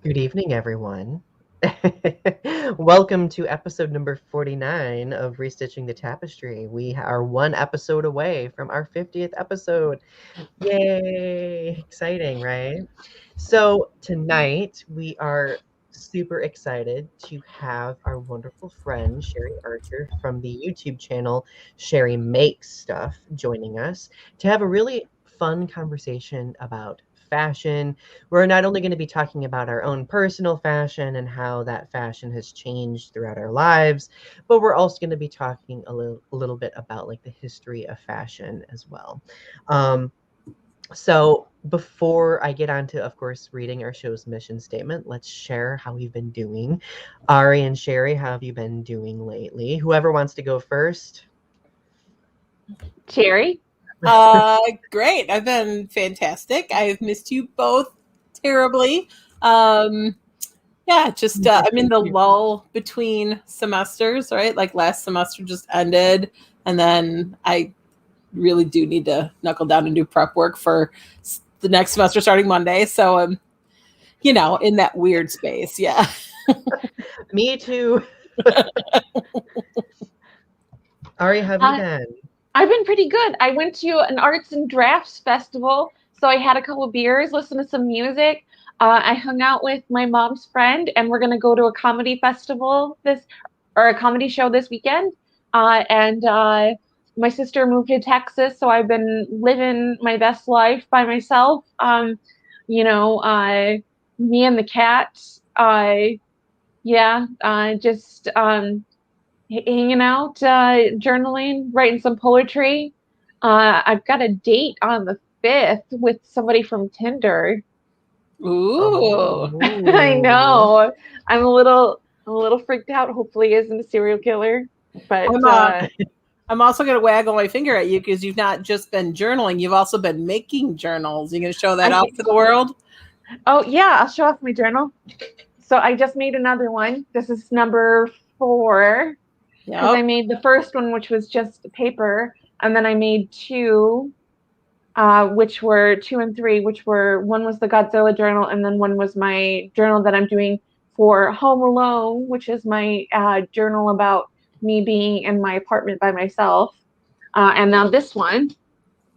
Good evening, everyone. Welcome to episode number 49 of Restitching the Tapestry. We are one episode away from our 50th episode. Yay! Exciting, right? So, tonight we are super excited to have our wonderful friend Sherri Archer from the YouTube channel Sherri Makes Stuff joining us to have a really fun conversation about fashion. We're not only going to be talking about our own personal fashion and how that fashion has changed throughout our lives, but we're also going to be talking a little bit about like the history of fashion as well. Um, so before I get on to, of course, reading our show's mission statement, let's share how we've been doing. Ari and Sherri, how have you been doing lately? Whoever wants to go first. Sherri? Great. I've been fantastic. I've missed you both terribly. Um, I'm in the lull between semesters, right? Like last semester just ended, and then I really do need to knuckle down and do prep work for the next semester starting Monday. So I'm, in that weird space. Yeah. Me too. Ari, how have you been? I've been pretty good. I went to an arts and drafts festival, so I had a couple beers, listened to some music. I hung out with my mom's friend, and we're gonna go to a comedy festival or a comedy show this weekend. And My sister moved to Texas, so I've been living my best life by myself. Me and the cat. Just hanging out, journaling, writing some poetry. I've got a date on the 5th with somebody from Tinder. Ooh. I know. I'm a little freaked out. Hopefully, he isn't a serial killer. But I'm also going to waggle my finger at you because you've not just been journaling; you've also been making journals. You going to show that off to the world? Oh yeah, I'll show off my journal. So I just made another one. This is number 4. Because I made the first one, which was just paper, and then I made 2, which were 2 and 3, one was the Godzilla journal, and then one was my journal that I'm doing for Home Alone, which is my journal about me being in my apartment by myself. And now this one,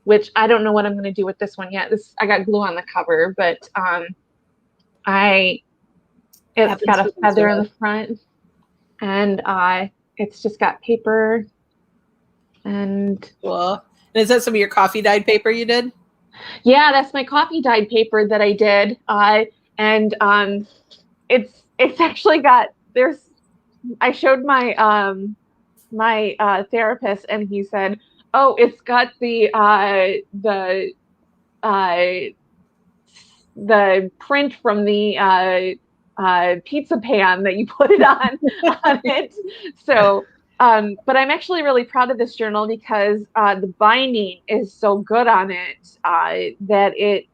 which I don't know what I'm going to do with this one yet. I got glue on the cover, but it's got a feather in the front, and it's just got paper and. Cool. And is that some of your coffee dyed paper you did? Yeah, that's my coffee dyed paper that I did. It's actually got I showed my therapist, and he said, "Oh, it's got the print from the pizza pan that you put it on it." So, but I'm actually really proud of this journal because the binding is so good on it that it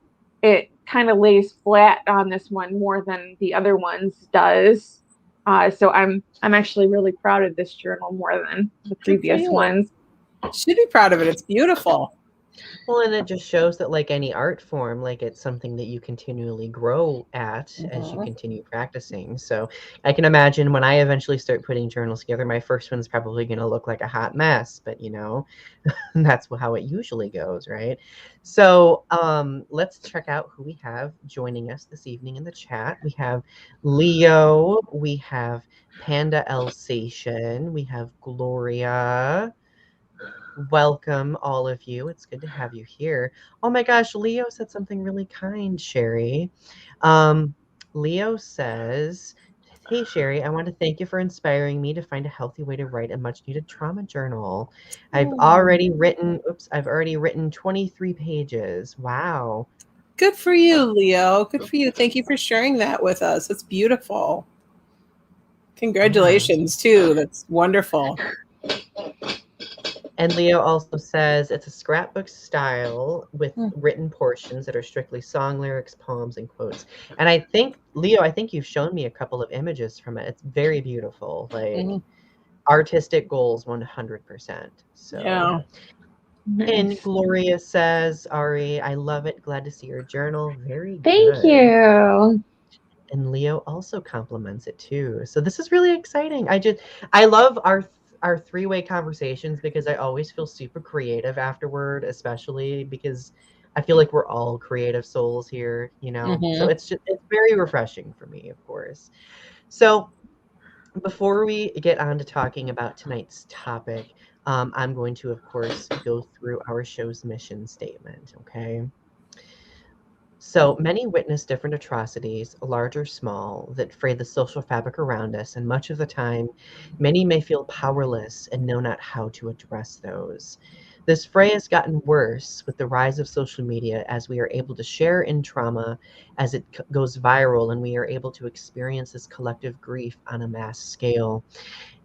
kind of lays flat on this one more than the other ones does. So I'm actually really proud of this journal more than the previous ones. Should be proud of it. It's beautiful. Well, and it just shows that like any art form, like it's something that you continually grow at as you continue practicing. So I can imagine when I eventually start putting journals together, my first one's probably going to look like a hot mess, but that's how it usually goes, right? So let's check out who we have joining us this evening in the chat. We have Leo, we have Panda Alsatian, we have Gloria. Welcome, all of you. It's good to have you here. Oh my gosh, Leo said something really kind, Sherri. Leo says, "Hey, Sherri, I want to thank you for inspiring me to find a healthy way to write a much-needed trauma journal. I've already written 23 pages. Wow. Good for you, Leo. Good for you. Thank you for sharing that with us. It's beautiful. Congratulations, too. That's wonderful." And Leo also says it's a scrapbook style with written portions that are strictly song lyrics, poems, and quotes. And I think, Leo, you've shown me a couple of images from it. It's very beautiful, like artistic goals 100%. So, yeah. And Gloria says, "Ari, I love it. Glad to see your journal. Very Thank good. you. And Leo also compliments it too. So this is really exciting. I love our three-way conversations because I always feel super creative afterward, especially because I feel like we're all creative souls here, you know. So it's very refreshing for me, of course. So before we get on to talking about tonight's topic, I'm going to, of course, go through our show's mission statement, okay? So many witness different atrocities, large or small, that fray the social fabric around us, and much of the time, many may feel powerless and know not how to address those. This fray has gotten worse with the rise of social media as we are able to share in trauma as it goes viral and we are able to experience this collective grief on a mass scale.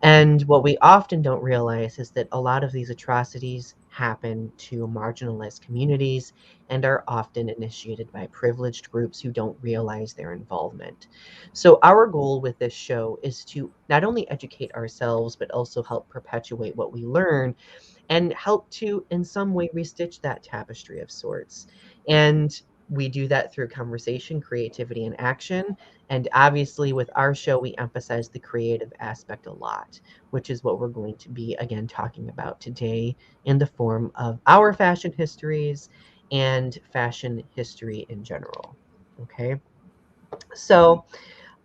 And what we often don't realize is that a lot of these atrocities happen to marginalized communities and are often initiated by privileged groups who don't realize their involvement. So, our goal with this show is to not only educate ourselves, but also help perpetuate what we learn and help to, in some way, restitch that tapestry of sorts. And we do that through conversation, creativity, and action. And obviously, with our show, we emphasize the creative aspect a lot, which is what we're going to be, again, talking about today in the form of our fashion histories and fashion history in general. Okay. So,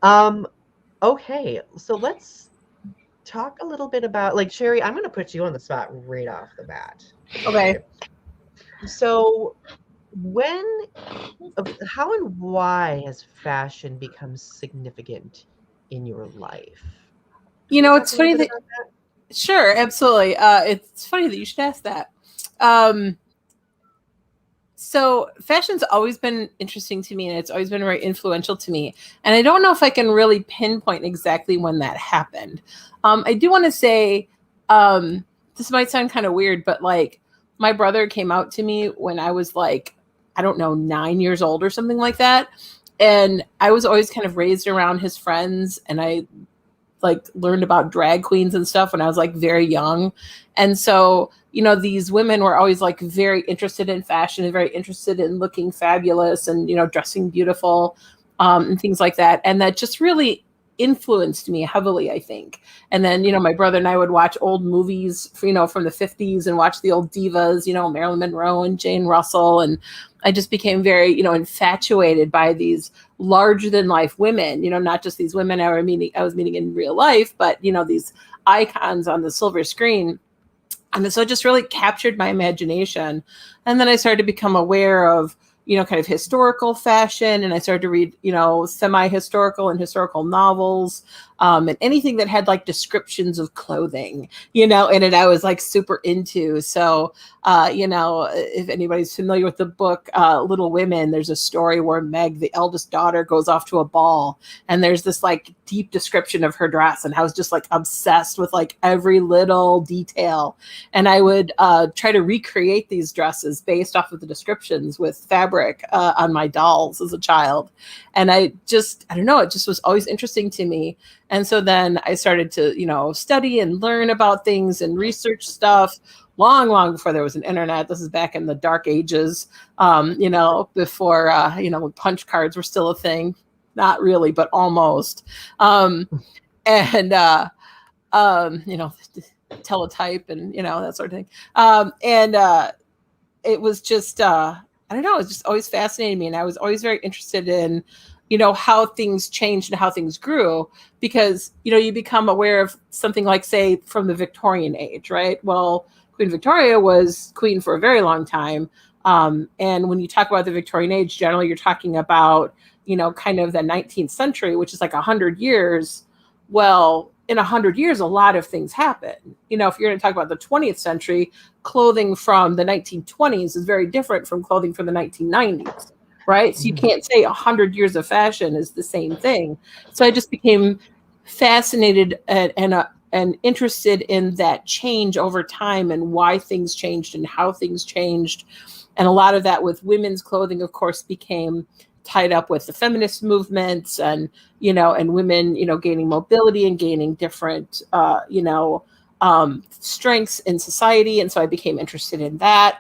um, okay. So let's talk a little bit about, like, Sherri, I'm going to put you on the spot right off the bat. Okay. So, how and why has fashion become significant in your life? It's funny that. Sure, absolutely. It's funny that you should ask that. So fashion's always been interesting to me, and it's always been very influential to me. And I don't know if I can really pinpoint exactly when that happened. I do want to say, this might sound kind of weird, but like my brother came out to me when I was like, I don't know, 9 years old or something like that. And I was always kind of raised around his friends, and I like learned about drag queens and stuff when I was like very young. And so, these women were always like very interested in fashion and very interested in looking fabulous and, dressing beautiful, and things like that. And that just really influenced me heavily, I think. And then, my brother and I would watch old movies, from the 50s and watch the old divas, Marilyn Monroe and Jane Russell. And I just became very, infatuated by these larger than life women, not just these women I was meeting in real life, but, these icons on the silver screen. And so it just really captured my imagination. And then I started to become aware of, kind of historical fashion. And I started to read, semi-historical and historical novels, and anything that had like descriptions of clothing, in it, I was like super into. So, if anybody's familiar with the book, Little Women, there's a story where Meg, the eldest daughter, goes off to a ball, and there's this like deep description of her dress. And I was just like obsessed with like every little detail. And I would try to recreate these dresses based off of the descriptions with fabric on my dolls as a child. And I don't know, it just was always interesting to me. And so then I started to, study and learn about things and research stuff long before there was an internet. This is back in the dark ages, before, when punch cards were still a thing. Not really, but almost. Teletype and, that sort of thing. It was just, I don't know, it just always fascinated me. And I was always very interested in, how things changed and how things grew, because, you become aware of something like, say, from the Victorian age, right? Well, Queen Victoria was queen for a very long time. And when you talk about the Victorian age, generally you're talking about, kind of the 19th century, which is like 100 years. Well, in 100 years, a lot of things happen. If you're going to talk about the 20th century, clothing from the 1920s is very different from clothing from the 1990s. Right. So you can't say 100 years of fashion is the same thing. So I just became fascinated and interested in that change over time and why things changed and how things changed. And a lot of that with women's clothing, of course, became tied up with the feminist movements and, and women, gaining mobility and gaining different, strengths in society. And so I became interested in that.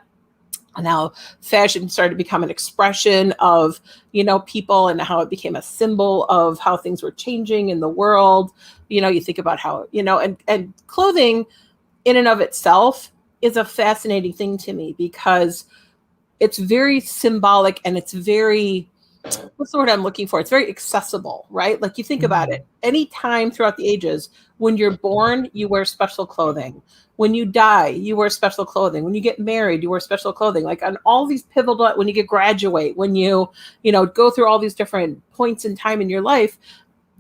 and how fashion started to become an expression of, people, and how it became a symbol of how things were changing in the world. You think about how, and clothing in and of itself is a fascinating thing to me, because it's very symbolic, and it's very, what's the word I'm looking for? It's very accessible, right? Like, you think about it, any time throughout the ages, when you're born, you wear special clothing. When you die, you wear special clothing. When you get married, you wear special clothing. Like, on all these pivotal, when you graduate, when you go through all these different points in time in your life,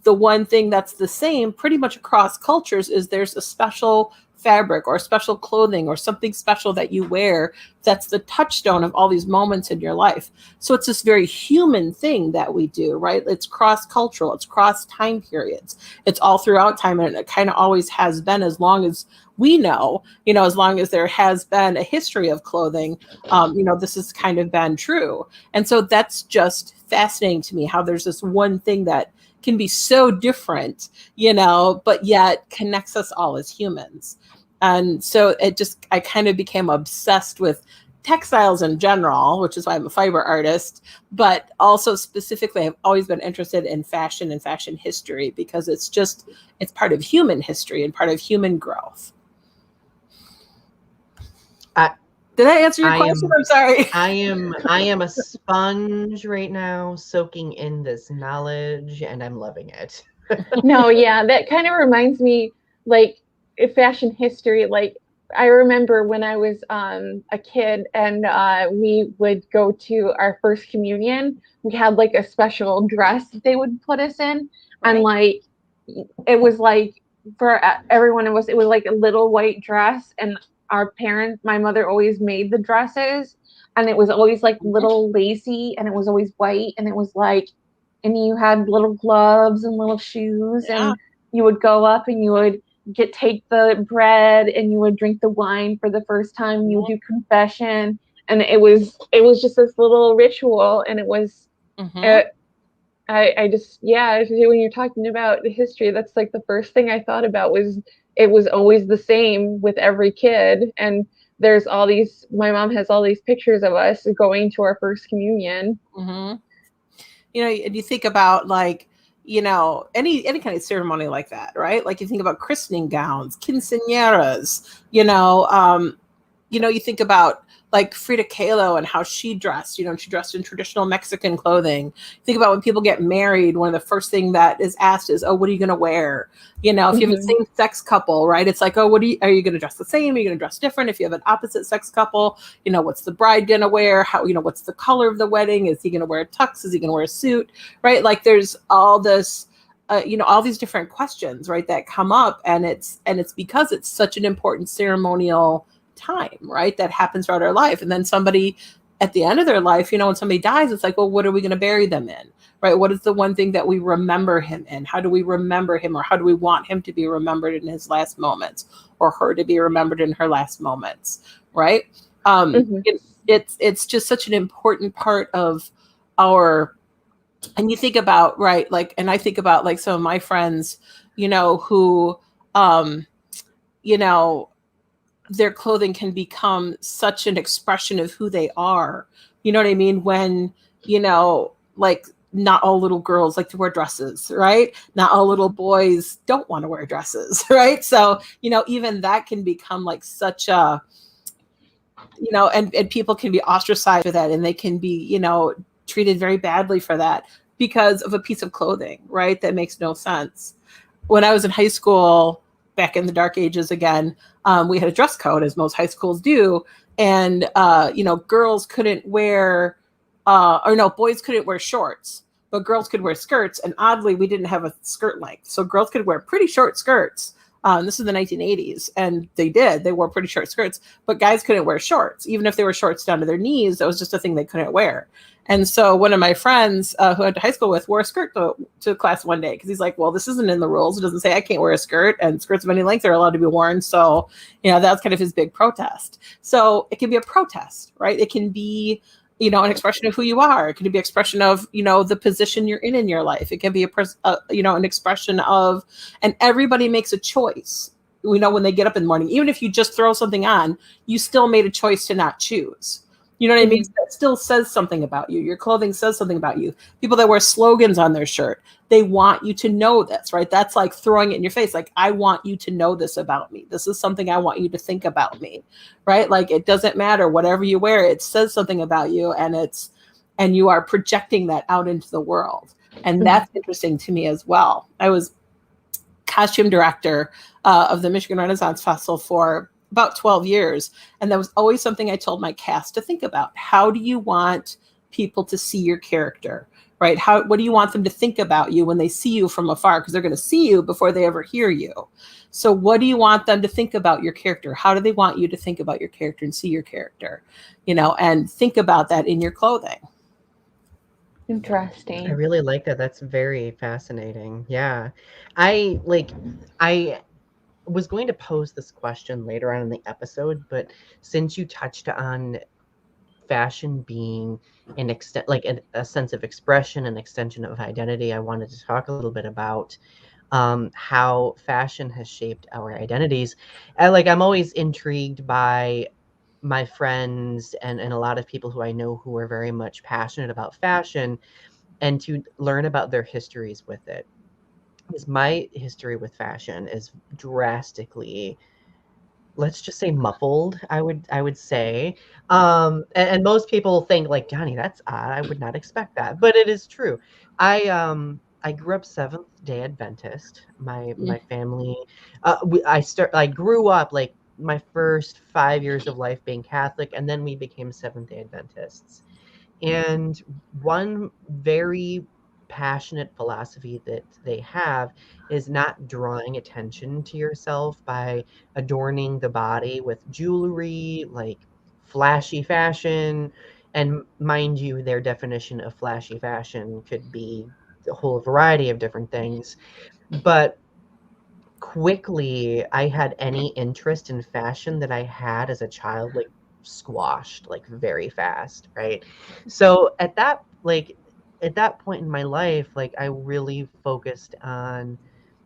the one thing that's the same pretty much across cultures is there's a special fabric or special clothing or something special that you wear that's the touchstone of all these moments in your life. So it's this very human thing that we do, right? It's cross-cultural, it's cross time periods, it's all throughout time, and it kind of always has been, as long as we know, as long as there has been a history of clothing, this has kind of been true. And so that's just fascinating to me, how there's this one thing that can be so different, but yet connects us all as humans. And so I kind of became obsessed with textiles in general, which is why I'm a fiber artist, but also specifically, I've always been interested in fashion and fashion history, because it's part of human history and part of human growth. Did I answer your question? I'm sorry. I am a sponge right now, soaking in this knowledge, and I'm loving it. No, yeah, that kind of reminds me, like, fashion history. Like, I remember when I was a kid, and we would go to our first communion. We had like a special dress that they would put us in, right. And like, it was like, for everyone, it was like a little white dress, and my mother always made the dresses, and it was always like little lacy, and it was always white, and it was like, and you had little gloves and little shoes, yeah. And you would go up and you would take the bread, and you would drink the wine for the first time. You would do confession, and it was just this little ritual, and it was, I just, yeah, when you're talking about the history, that's like the first thing I thought about was, it was always the same with every kid. And there's my mom has all these pictures of us going to our first communion. And you think about, like, any kind of ceremony like that, right? Like, you think about christening gowns, quinceañeras, you think about, like, Frida Kahlo and how she dressed, she dressed in traditional Mexican clothing. Think about when people get married, one of the first thing that is asked is, oh, what are you going to wear? If you have a same sex couple, right? It's like, oh, are you going to dress the same? Are you going to dress different? If you have an opposite sex couple, what's the bride going to wear? How, what's the color of the wedding? Is he going to wear a tux? Is he going to wear a suit? Right? Like, there's all this, all these different questions, right, that come up, and it's because it's such an important ceremonial time, right, that happens throughout our life. And then somebody at the end of their life, when somebody dies, it's like, well, what are we going to bury them in, right? What is the one thing that we remember him in? How do we remember him, or how do we want him to be remembered in his last moments, or her to be remembered in her last moments, right? It's just such an important part of our, and you think about, right, like, and I think about, like, some of my friends, who their clothing can become such an expression of who they are. You know what I mean? When, like, not all little girls like to wear dresses, right? Not all little boys don't want to wear dresses, right? So, even that can become like such a, and people can be ostracized for that, and they can be, treated very badly for that because of a piece of clothing, right? That makes no sense. When I was in high school, back in the dark ages again, we had a dress code, as most high schools do. And, girls couldn't wear, boys couldn't wear shorts, but girls could wear skirts. And oddly, we didn't have a skirt length. So girls could wear pretty short skirts. This is the 1980s. And they wore pretty short skirts, but guys couldn't wear shorts. Even if they were shorts down to their knees, that was just a thing they couldn't wear. And so one of my friends who I went to high school with wore a skirt to class one day, because he's like, well, this isn't in the rules. It doesn't say I can't wear a skirt, and skirts of any length are allowed to be worn. So, that's kind of his big protest. So it can be a protest, right? It can be, an expression of who you are. It can be an expression of, the position you're in your life. It can be an expression of, and everybody makes a choice. When they get up in the morning, even if you just throw something on, you still made a choice to not choose. You know what I mean? That still says something about you. Your clothing says something about you. People that wear slogans on their shirt, they want you to know this, right? That's like throwing it in your face. Like, I want you to know this about me. This is something I want you to think about me, right? Like, it doesn't matter whatever you wear. It says something about you, and you are projecting that out into the world. And that's interesting to me as well. I was costume director of the Michigan Renaissance Festival for about 12 years. And that was always something I told my cast to think about. How do you want people to see your character, right? What do you want them to think about you when they see you from afar? Because they're going to see you before they ever hear you. So what do you want them to think about your character? How do they want you to think about your character and see your character, and think about that in your clothing. Interesting. I really like that. That's very fascinating. Yeah. I was going to pose this question later on in the episode, but since you touched on fashion being an extent, like a sense of expression, an extension of identity, I wanted to talk a little bit about how fashion has shaped our identities. I'm always intrigued by my friends and a lot of people who I know who are very much passionate about fashion, and to learn about their histories with it. Because my history with fashion is drastically, let's just say, muffled, I would say. And most people think like, Donny, that's odd. I would not expect that. But it is true. I grew up Seventh-day Adventist. My family, I grew up like my first 5 years of life being Catholic, and then we became Seventh-day Adventists. And one very passionate philosophy that they have is not drawing attention to yourself by adorning the body with jewelry, like flashy fashion. And mind you, their definition of flashy fashion could be a whole variety of different things. But quickly, I had any interest in fashion that I had as a child, like squashed like very fast, right? So at that point in my life, like I really focused on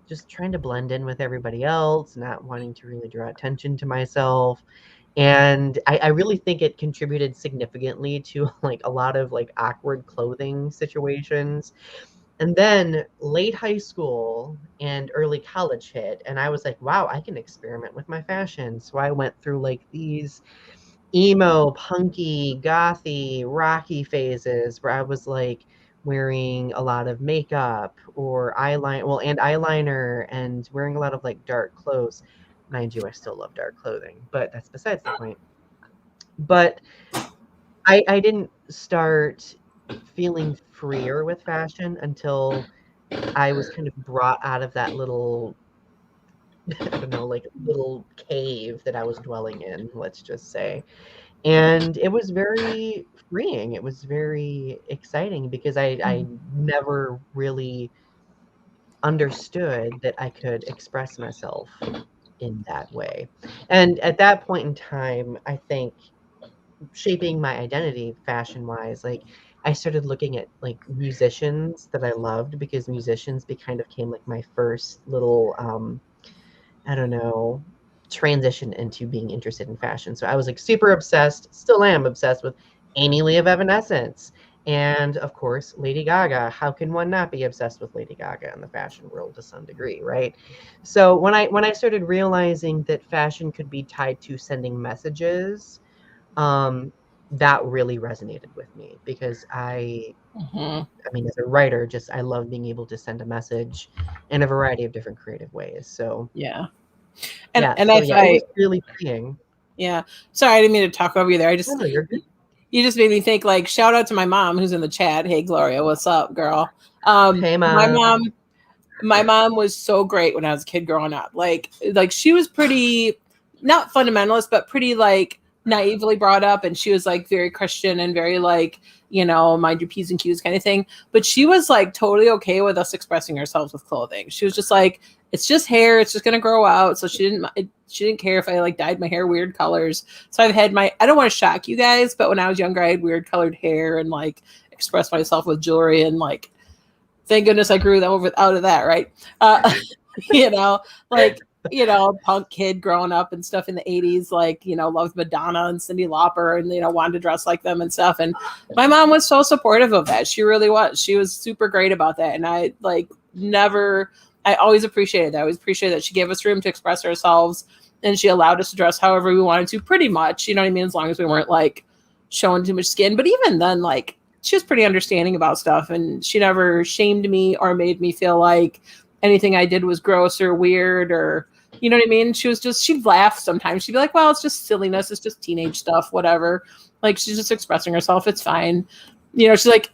just trying to blend in with everybody else, not wanting to really draw attention to myself. And I really think it contributed significantly to like a lot of like awkward clothing situations. And then late high school and early college hit, and I was like, wow, I can experiment with my fashion. So I went through like these emo, punky, gothy, rocky phases where I was like wearing a lot of makeup or eyeliner and wearing a lot of like dark clothes. Mind you, I still love dark clothing, but that's besides the point. But I didn't start feeling freer with fashion until I was kind of brought out of that little, I don't know, like little cave that I was dwelling in, let's just say. And it was very freeing. It was very exciting because I never really understood that I could express myself in that way. And at that point in time, I think shaping my identity fashion wise, like I started looking at like musicians that I loved, because musicians kind of came like my first little I don't know, transition into being interested in fashion. So I was like super obsessed, still am obsessed with Amy Lee of Evanescence. And of course, Lady Gaga. How can one not be obsessed with Lady Gaga in the fashion world to some degree, right? So when I started realizing that fashion could be tied to sending messages, that really resonated with me, because I mean, as a writer, just I love being able to send a message in a variety of different creative ways. So Yeah. yeah, And so yeah, it was really freeing. Yeah. Sorry, I didn't mean to talk over you there. Oh, no, you're good. You just made me think, like, shout out to my mom who's in the chat. Hey, Gloria, what's up, girl? Hey, Mom. My mom was so great when I was a kid growing up. Like she was pretty, not fundamentalist, but pretty like naively brought up, and she was like very Christian and very like, mind your P's and Q's kind of thing. But she was like totally okay with us expressing ourselves with clothing. She was just like, it's just hair, it's just gonna grow out. So she didn't care if I like dyed my hair weird colors. So I've had I don't want to shock you guys, but when I was younger, I had weird colored hair and like expressed myself with jewelry, and like, thank goodness I grew out of that, right? Like you know, punk kid growing up and stuff in the 80s, like, you know, loved Madonna and Cyndi Lauper and, you know, wanted to dress like them and stuff. And my mom was so supportive of that. She really was. She was super great about that. And I always appreciated that. I always appreciated that she gave us room to express ourselves and she allowed us to dress however we wanted to, pretty much, you know what I mean? As long as we weren't like showing too much skin. But even then, like, she was pretty understanding about stuff and she never shamed me or made me feel like anything I did was gross or weird or, you know what I mean? She'd laugh sometimes. She'd be like, well, it's just silliness. It's just teenage stuff, whatever. Like, she's just expressing herself. It's fine. You know, she's like,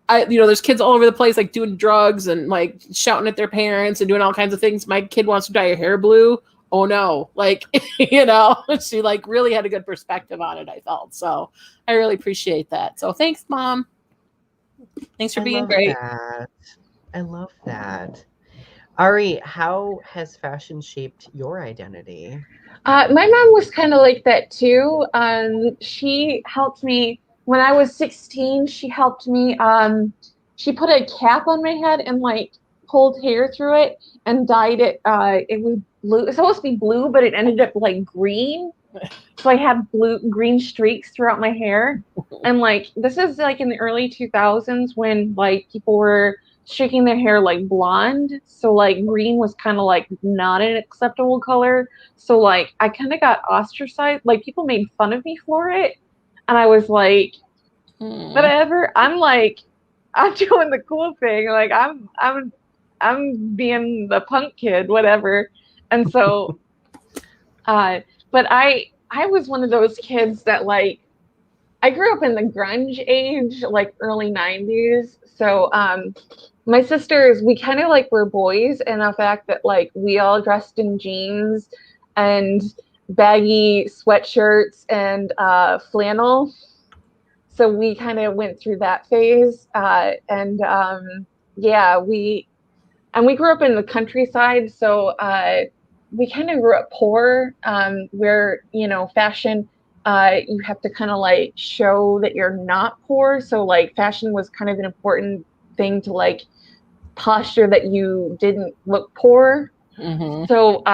there's kids all over the place, like doing drugs and like shouting at their parents and doing all kinds of things. My kid wants to dye her hair blue. Oh no. Like, you know, she like really had a good perspective on it, I felt. So I really appreciate that. So thanks, Mom. Thanks for being great. I love that. Ari, how has fashion shaped your identity? My mom was kind of like that too. She helped me when I was 16. She helped me. She put a cap on my head and like pulled hair through it and dyed it. It was blue. It's supposed to be blue, but it ended up like green. So I had green streaks throughout my hair. And like this is like in the early 2000s when like people were streaking their hair like blonde, so like green was kind of like not an acceptable color, so like I kind of got ostracized, like people made fun of me for it, and I was like, whatever, I'm doing the cool thing, like I'm being the punk kid, whatever. And so but I was one of those kids that like I grew up in the grunge age, like early 90s, so my sisters, we kind of like were boys in the fact that like we all dressed in jeans and baggy sweatshirts and flannel. So we kind of went through that phase. Yeah, we grew up in the countryside. So we kind of grew up poor, where, you know, fashion, you have to kind of like show that you're not poor. So like fashion was kind of an important thing to like posture that you didn't look poor. Mm-hmm. So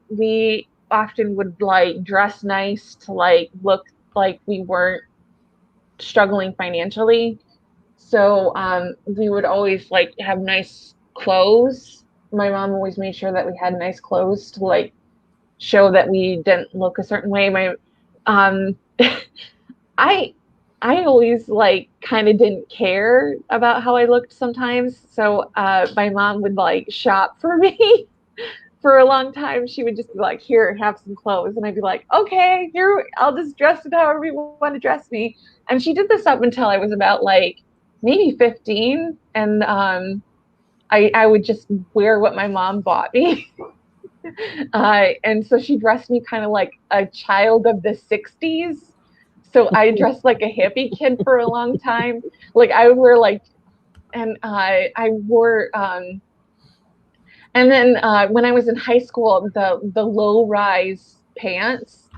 we often would like dress nice to like look like we weren't struggling financially. So we would always like have nice clothes. My mom always made sure that we had nice clothes to like show that we didn't look a certain way. I always like kind of didn't care about how I looked sometimes. So my mom would like shop for me for a long time. She would just be like, here, have some clothes. And I'd be like, okay, here, I'll just dress it however you want to dress me. And she did this up until I was about like maybe 15. And I would just wear what my mom bought me. And so she dressed me kind of like a child of the 60s. So I dressed like a hippie kid for a long time. Like I would wear like, and I wore, and then when I was in high school, the low rise pants.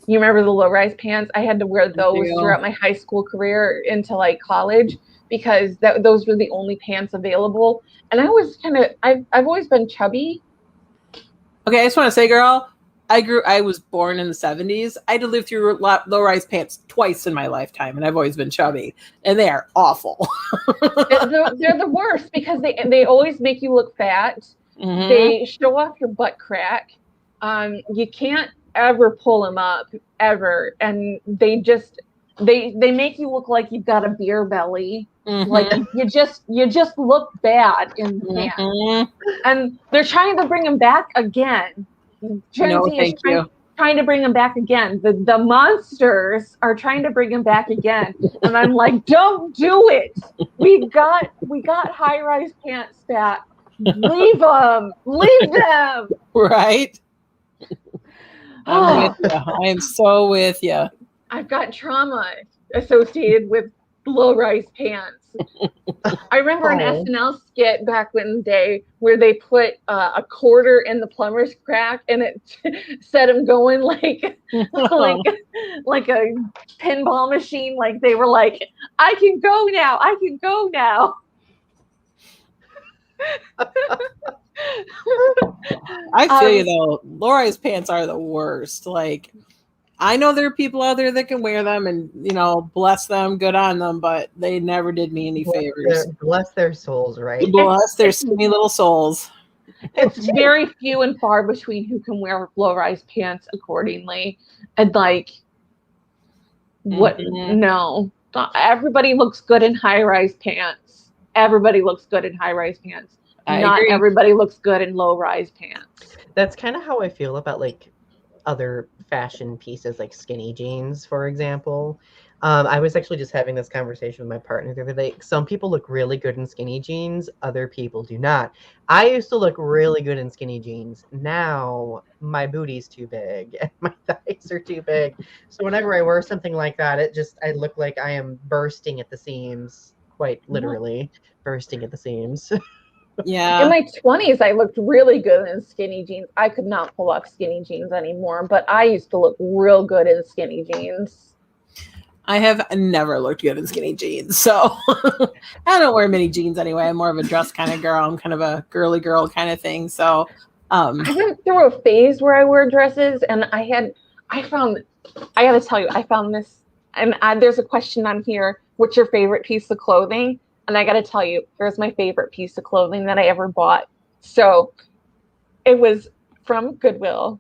You remember the low rise pants? I had to wear those throughout my high school career into like college because those were the only pants available. And I was I've always been chubby. Okay, I just want to say, girl, I was born in the 70s. I had to live through low-rise pants twice in my lifetime, and I've always been chubby, and they are awful. They're the worst because they always make you look fat. Mm-hmm. They show off your butt crack. You can't ever pull them up, ever, and they make you look like you've got a beer belly. Mm-hmm. Like you just look bad in the pants. Mm-hmm. And they're trying to bring them back again. Gen Z is trying to bring them back again. The monsters are trying to bring them back again. And I'm like, don't do it. We got high-rise pants back. Leave them. Right. I'm with you. I am so with you. I've got trauma associated with low-rise pants. I remember an SNL skit back in the day where they put a quarter in the plumber's crack and it set him going like a pinball machine. Like they were like, I can go now. I feel you though. Low-rise pants are the worst. Like, I know there are people out there that can wear them, and bless them, good on them, but they never did me any favors. Bless their souls, right? Bless their skinny little souls. It's very few and far between who can wear low-rise pants accordingly, and like, what? Mm-hmm. No, everybody looks good in high-rise pants. Everybody looks good in high-rise pants. Not agree. Everybody looks good in low-rise pants. That's kind of how I feel about like other fashion pieces, like skinny jeans, for example. I was actually just having this conversation with my partner the other day. Some people look really good in skinny jeans, other people do not. I used to look really good in skinny jeans. Now my booty's too big and my thighs are too big. So whenever I wear something like that, I look like I am bursting at the seams, quite literally bursting at the seams. Yeah. In my 20s, I looked really good in skinny jeans. I could not pull off skinny jeans anymore, but I used to look real good in skinny jeans. I have never looked good in skinny jeans, so I don't wear many jeans anyway. I'm more of a dress kind of girl. I'm kind of a girly girl kind of thing. So I went through a phase where I wore dresses, and I gotta tell you, I found this, and there's a question on here: what's your favorite piece of clothing? And I gotta tell you, here's my favorite piece of clothing that I ever bought. So it was from Goodwill.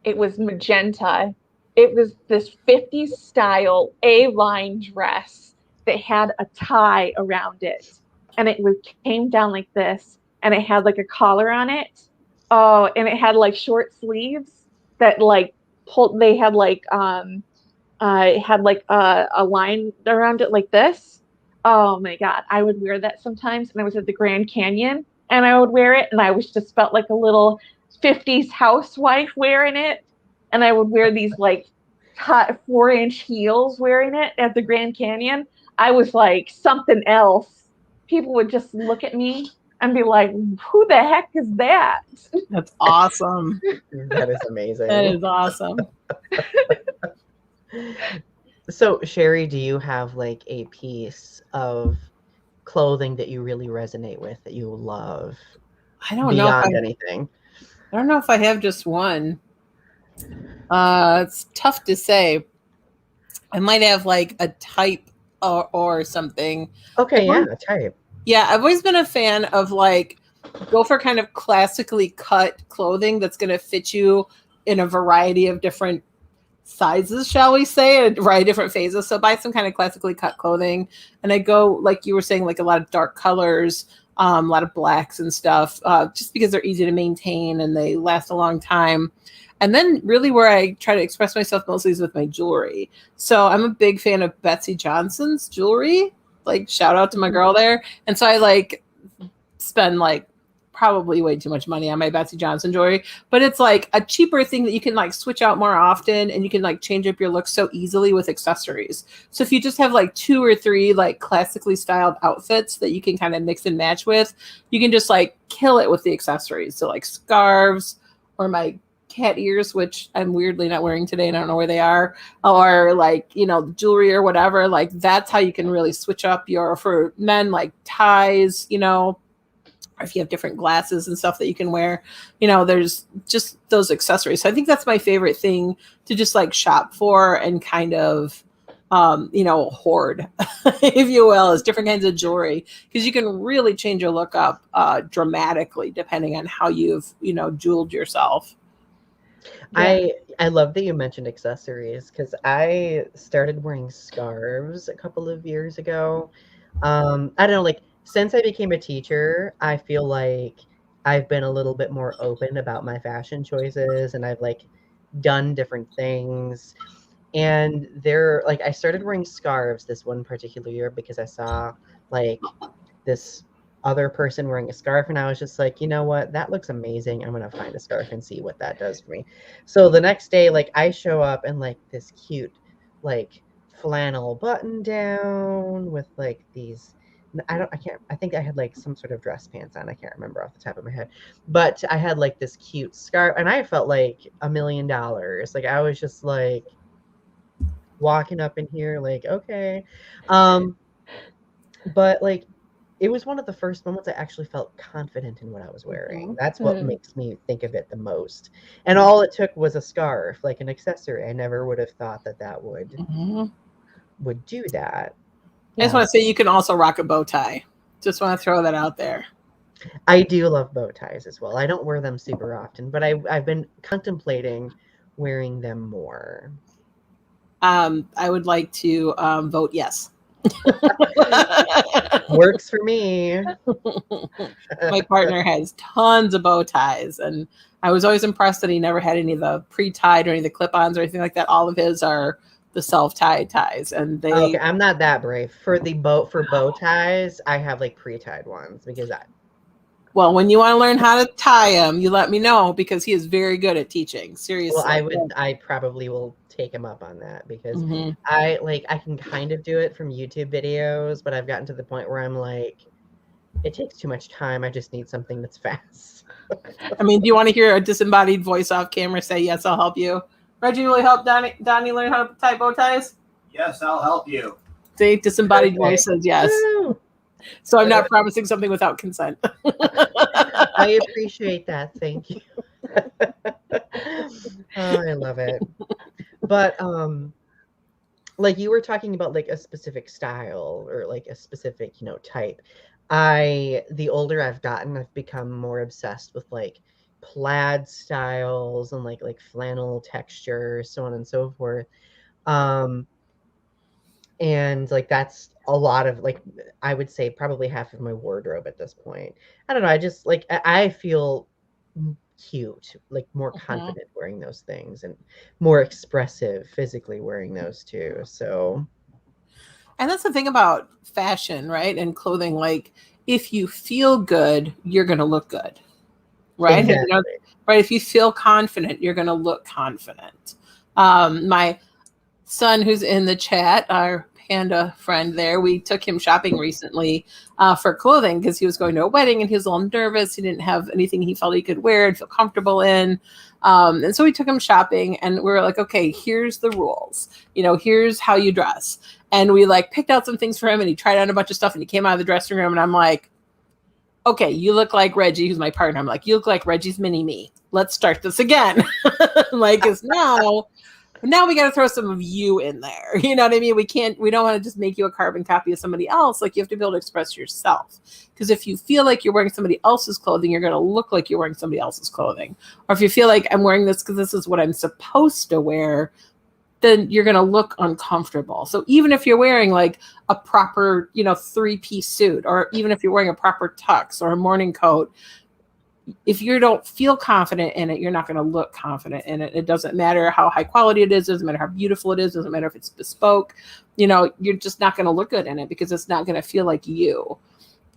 It was magenta. It was this 50s style A-line dress that had a tie around it. And it came down like this, and it had like a collar on it. Oh, and it had like short sleeves that like pulled, they had like it had like a line around it like this. Oh my God, I would wear that sometimes. And I was at the Grand Canyon and I would wear it, and I was just felt like a little 50s housewife wearing it. And I would wear these like 4-inch heels wearing it at the Grand Canyon. I was like something else. People would just look at me and be like, who the heck is that? That's awesome. That is amazing. That is awesome. So, Sherri, do you have like a piece of clothing that you really resonate with, that you love? I don't beyond know anything. I don't know if I have just one. It's tough to say. I might have like a type or something. Okay, yeah, a type. Yeah, I've always been a fan of like go for kind of classically cut clothing that's going to fit you in a variety of different sizes, shall we say, a variety of different phases. So buy some kind of classically cut clothing, and I go, like you were saying, like a lot of dark colors, a lot of blacks and stuff, just because they're easy to maintain and they last a long time. And then really where I try to express myself mostly is with my jewelry. So I'm a big fan of Betsy Johnson's jewelry. Like, shout out to my girl there. And so I like spend like probably way too much money on my Betsy Johnson jewelry, but it's like a cheaper thing that you can like switch out more often, and you can like change up your look so easily with accessories. So if you just have like 2 or 3 like classically styled outfits that you can kind of mix and match with, you can just like kill it with the accessories. So like scarves, or my cat ears, which I'm weirdly not wearing today and I don't know where they are, or like, jewelry or whatever. Like, that's how you can really switch up for men, like ties, or if you have different glasses and stuff that you can wear, there's just those accessories. So I think that's my favorite thing to just like shop for and kind of, hoard, if you will, is different kinds of jewelry, because you can really change your look up dramatically depending on how you've, jeweled yourself. Yeah. I love that you mentioned accessories, because I started wearing scarves a couple of years ago. I don't know, like, since I became a teacher, I feel like I've been a little bit more open about my fashion choices, and I've like done different things. And I started wearing scarves this one particular year because I saw like this other person wearing a scarf, and I was just like, you know what, that looks amazing. I'm gonna find a scarf and see what that does for me. So the next day, like, I show up in like this cute like flannel button down with like these, I think I had like some sort of dress pants on. I can't remember off the top of my head, but I had like this cute scarf, and I felt like $1 million. Like, I was just like walking up in here like, okay. But like, it was one of the first moments I actually felt confident in what I was wearing. Mhm. That's what makes me think of it the most. And all it took was a scarf, like an accessory. I never would have thought that would do that. I just want to say you can also rock a bow tie. Just want to throw that out there. I do love bow ties as well. I don't wear them super often, but I've been contemplating wearing them more. I would like to vote yes. Works for me. My partner has tons of bow ties, and I was always impressed that he never had any of the pre-tied or any of the clip-ons or anything like that. All of his are the self-tied ties, and they. Okay, I'm not that brave for bow ties. I have like pre-tied ones because Well, when you want to learn how to tie them, you let me know because he is very good at teaching. Seriously. Well, I probably will take him up on that because I can kind of do it from YouTube videos, but I've gotten to the point where I'm like, it takes too much time. I just need something that's fast. I mean, do you want to hear a disembodied voice off camera say, yes, I'll help you? Reggie, will you help Donny learn how to tie bow ties? Yes, I'll help you. The disembodied voice says yes. Woo! So I'm not promising something without consent. I appreciate that. Thank you. Oh, I love it. But like you were talking about like a specific style or like a specific, type. The older I've gotten, I've become more obsessed with like plaid styles and like flannel texture, so on and so forth. And like that's a lot of like I would say probably half of my wardrobe at this point. I don't know, I just like I feel cute, like more confident wearing those things and more expressive physically wearing those too. So and that's the thing about fashion, right? And clothing, like if you feel good, you're going to look good, right? Exactly. Right. If you feel confident, you're going to look confident. My son who's in the chat, our panda friend there, we took him shopping recently for clothing because he was going to a wedding and he was a little nervous. He didn't have anything he felt he could wear and feel comfortable in. And so we took him shopping and we were like, okay, here's the rules. Here's how you dress. And we like picked out some things for him and he tried on a bunch of stuff and he came out of the dressing room and I'm like, okay, you look like Reggie, who's my partner. I'm like, you look like Reggie's mini me. Let's start this again. Like, because now we got to throw some of you in there. You know what I mean? We don't want to just make you a carbon copy of somebody else. Like you have to be able to express yourself. Because if you feel like you're wearing somebody else's clothing, you're going to look like you're wearing somebody else's clothing. Or if you feel like I'm wearing this because this is what I'm supposed to wear, then you're going to look uncomfortable. So even if you're wearing like a proper, 3-piece suit, or even if you're wearing a proper tux or a morning coat, if you don't feel confident in it, you're not going to look confident in it. It doesn't matter how high quality it is. It doesn't matter how beautiful it is. It doesn't matter if it's bespoke. You're just not going to look good in it because it's not going to feel like you.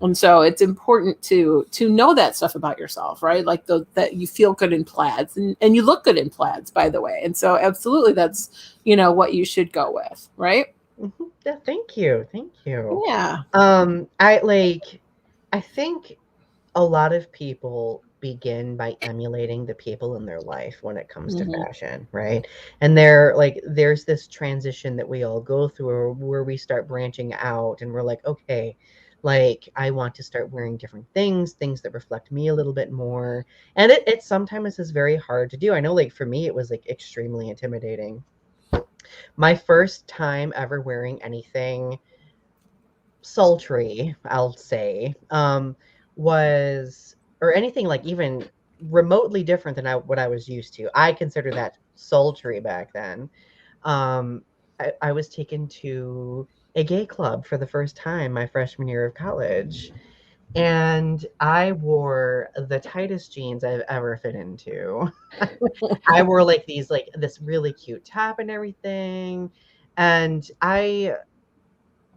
And so it's important to know that stuff about yourself, right? Like that you feel good in plaids and you look good in plaids, by the way. And so absolutely that's, what you should go with, right? Mm-hmm. Yeah, thank you. Yeah. I think a lot of people begin by emulating the people in their life when it comes to fashion, right? And there's this transition that we all go through where we start branching out and we're like, okay, like I want to start wearing different things that reflect me a little bit more. And it sometimes is very hard to do. I know like for me it was like extremely intimidating. My first time ever wearing anything sultry, I'll say, was or anything like even remotely different than what I was used to. I consider that sultry back then. I was taken to a gay club for the first time my freshman year of college. And I wore the tightest jeans I've ever fit into. I wore like this really cute top and everything. And I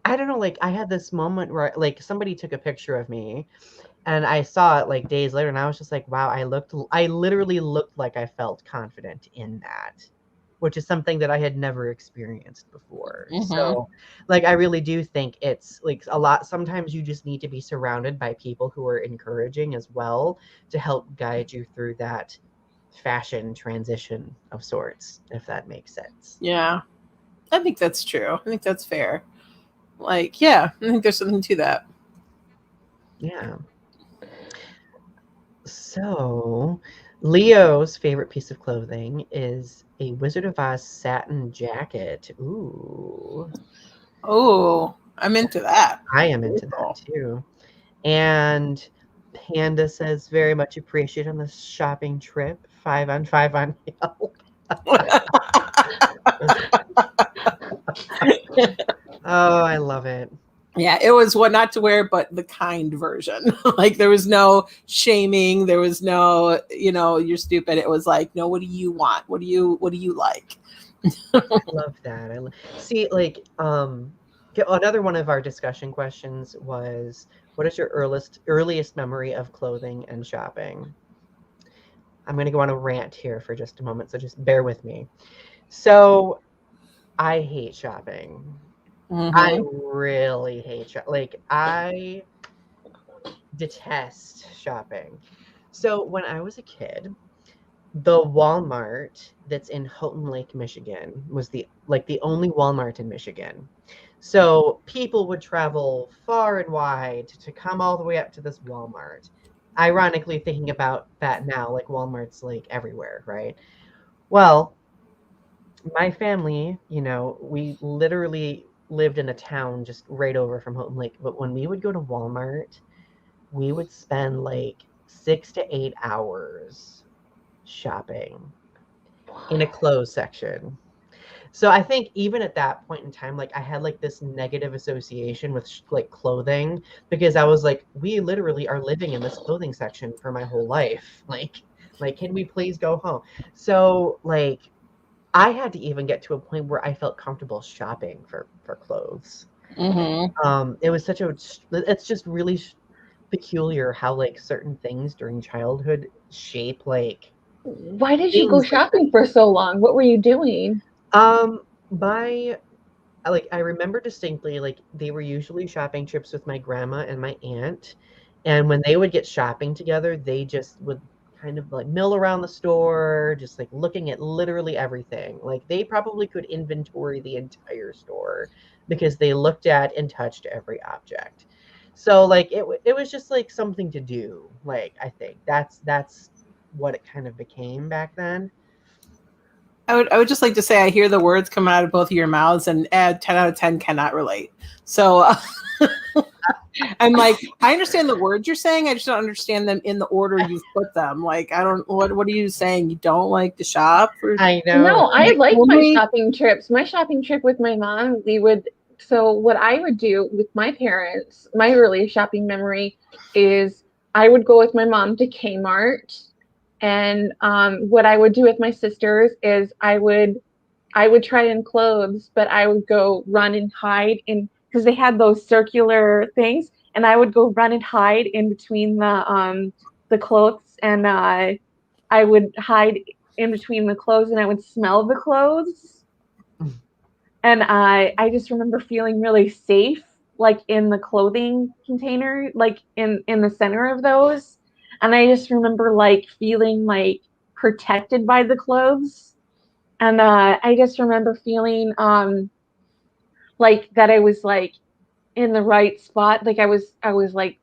don't know, like I had this moment where like somebody took a picture of me and I saw it like days later and I was just like, wow, I literally looked like I felt confident in that, which is something that I had never experienced before. So like I really do think it's like a lot sometimes you just need to be surrounded by people who are encouraging as well to help guide you through that fashion transition of sorts, if that makes sense. Yeah. I think that's true. I think that's fair. Like, yeah, I think there's something to that. Yeah. So, Leo's favorite piece of clothing is a Wizard of Oz satin jacket. Ooh. Oh, I'm into that. I am into that too. And Panda says very much appreciated on the shopping trip. 5 on 5 on Yelp. Oh, I love it. Yeah, it was what not to wear, but the kind version. Like there was no shaming. There was no, you're stupid. It was like, no, what do you want? What do you like? I love that. See, like, another one of our discussion questions was, what is your earliest memory of clothing and shopping? I'm going to go on a rant here for just a moment, so just bear with me. So, I hate shopping. Mm-hmm. I really hate shopping. Like, I detest shopping. So, when I was a kid, the Walmart that's in Houghton Lake, Michigan was the only Walmart in Michigan. So people would travel far and wide to come all the way up to this Walmart. Ironically, thinking about that now, like Walmart's like everywhere, right? Well, my family, we literally lived in a town just right over from Houghton Lake. But when we would go to Walmart, we would spend like 6 to 8 hours shopping in a clothes section. So I think even at that point in time, like I had like this negative association with like clothing, because I was like, we literally are living in this clothing section for my whole life. Like, can we please go home? So like, I had to even get to a point where I felt comfortable shopping for clothes. Mm-hmm. It was it's just really peculiar how like certain things during childhood shape like. Why did you go shopping for so long? What were you doing? I remember distinctly, like they were usually shopping trips with my grandma and my aunt, and when they would get shopping together, they just would kind of like mill around the store, just like looking at literally everything. Like they probably could inventory the entire store because they looked at and touched every object. So like it was just like something to do. Like I think that's what it kind of became back then. I would just like to say I hear the words come out of both of your mouths, and 10 out of 10 cannot relate. So I'm like, I understand the words you're saying. I just don't understand them in the order you've put them. Like, I don't. What are you saying? You don't like to shop? I know. No, I like my shopping trips. My shopping trip with my mom, so what I would do with my parents, my earliest shopping memory is I would go with my mom to Kmart. And what I would do with my sisters is I would try in clothes, but I would go run and hide because they had those circular things, and I would go run and hide in between the clothes, and I would hide in between the clothes, and I would smell the clothes. And I just remember feeling really safe, like in the clothing container, like in the center of those. And I just remember like feeling like protected by the clothes. And I just remember feeling like that I was like in the right spot. Like I was like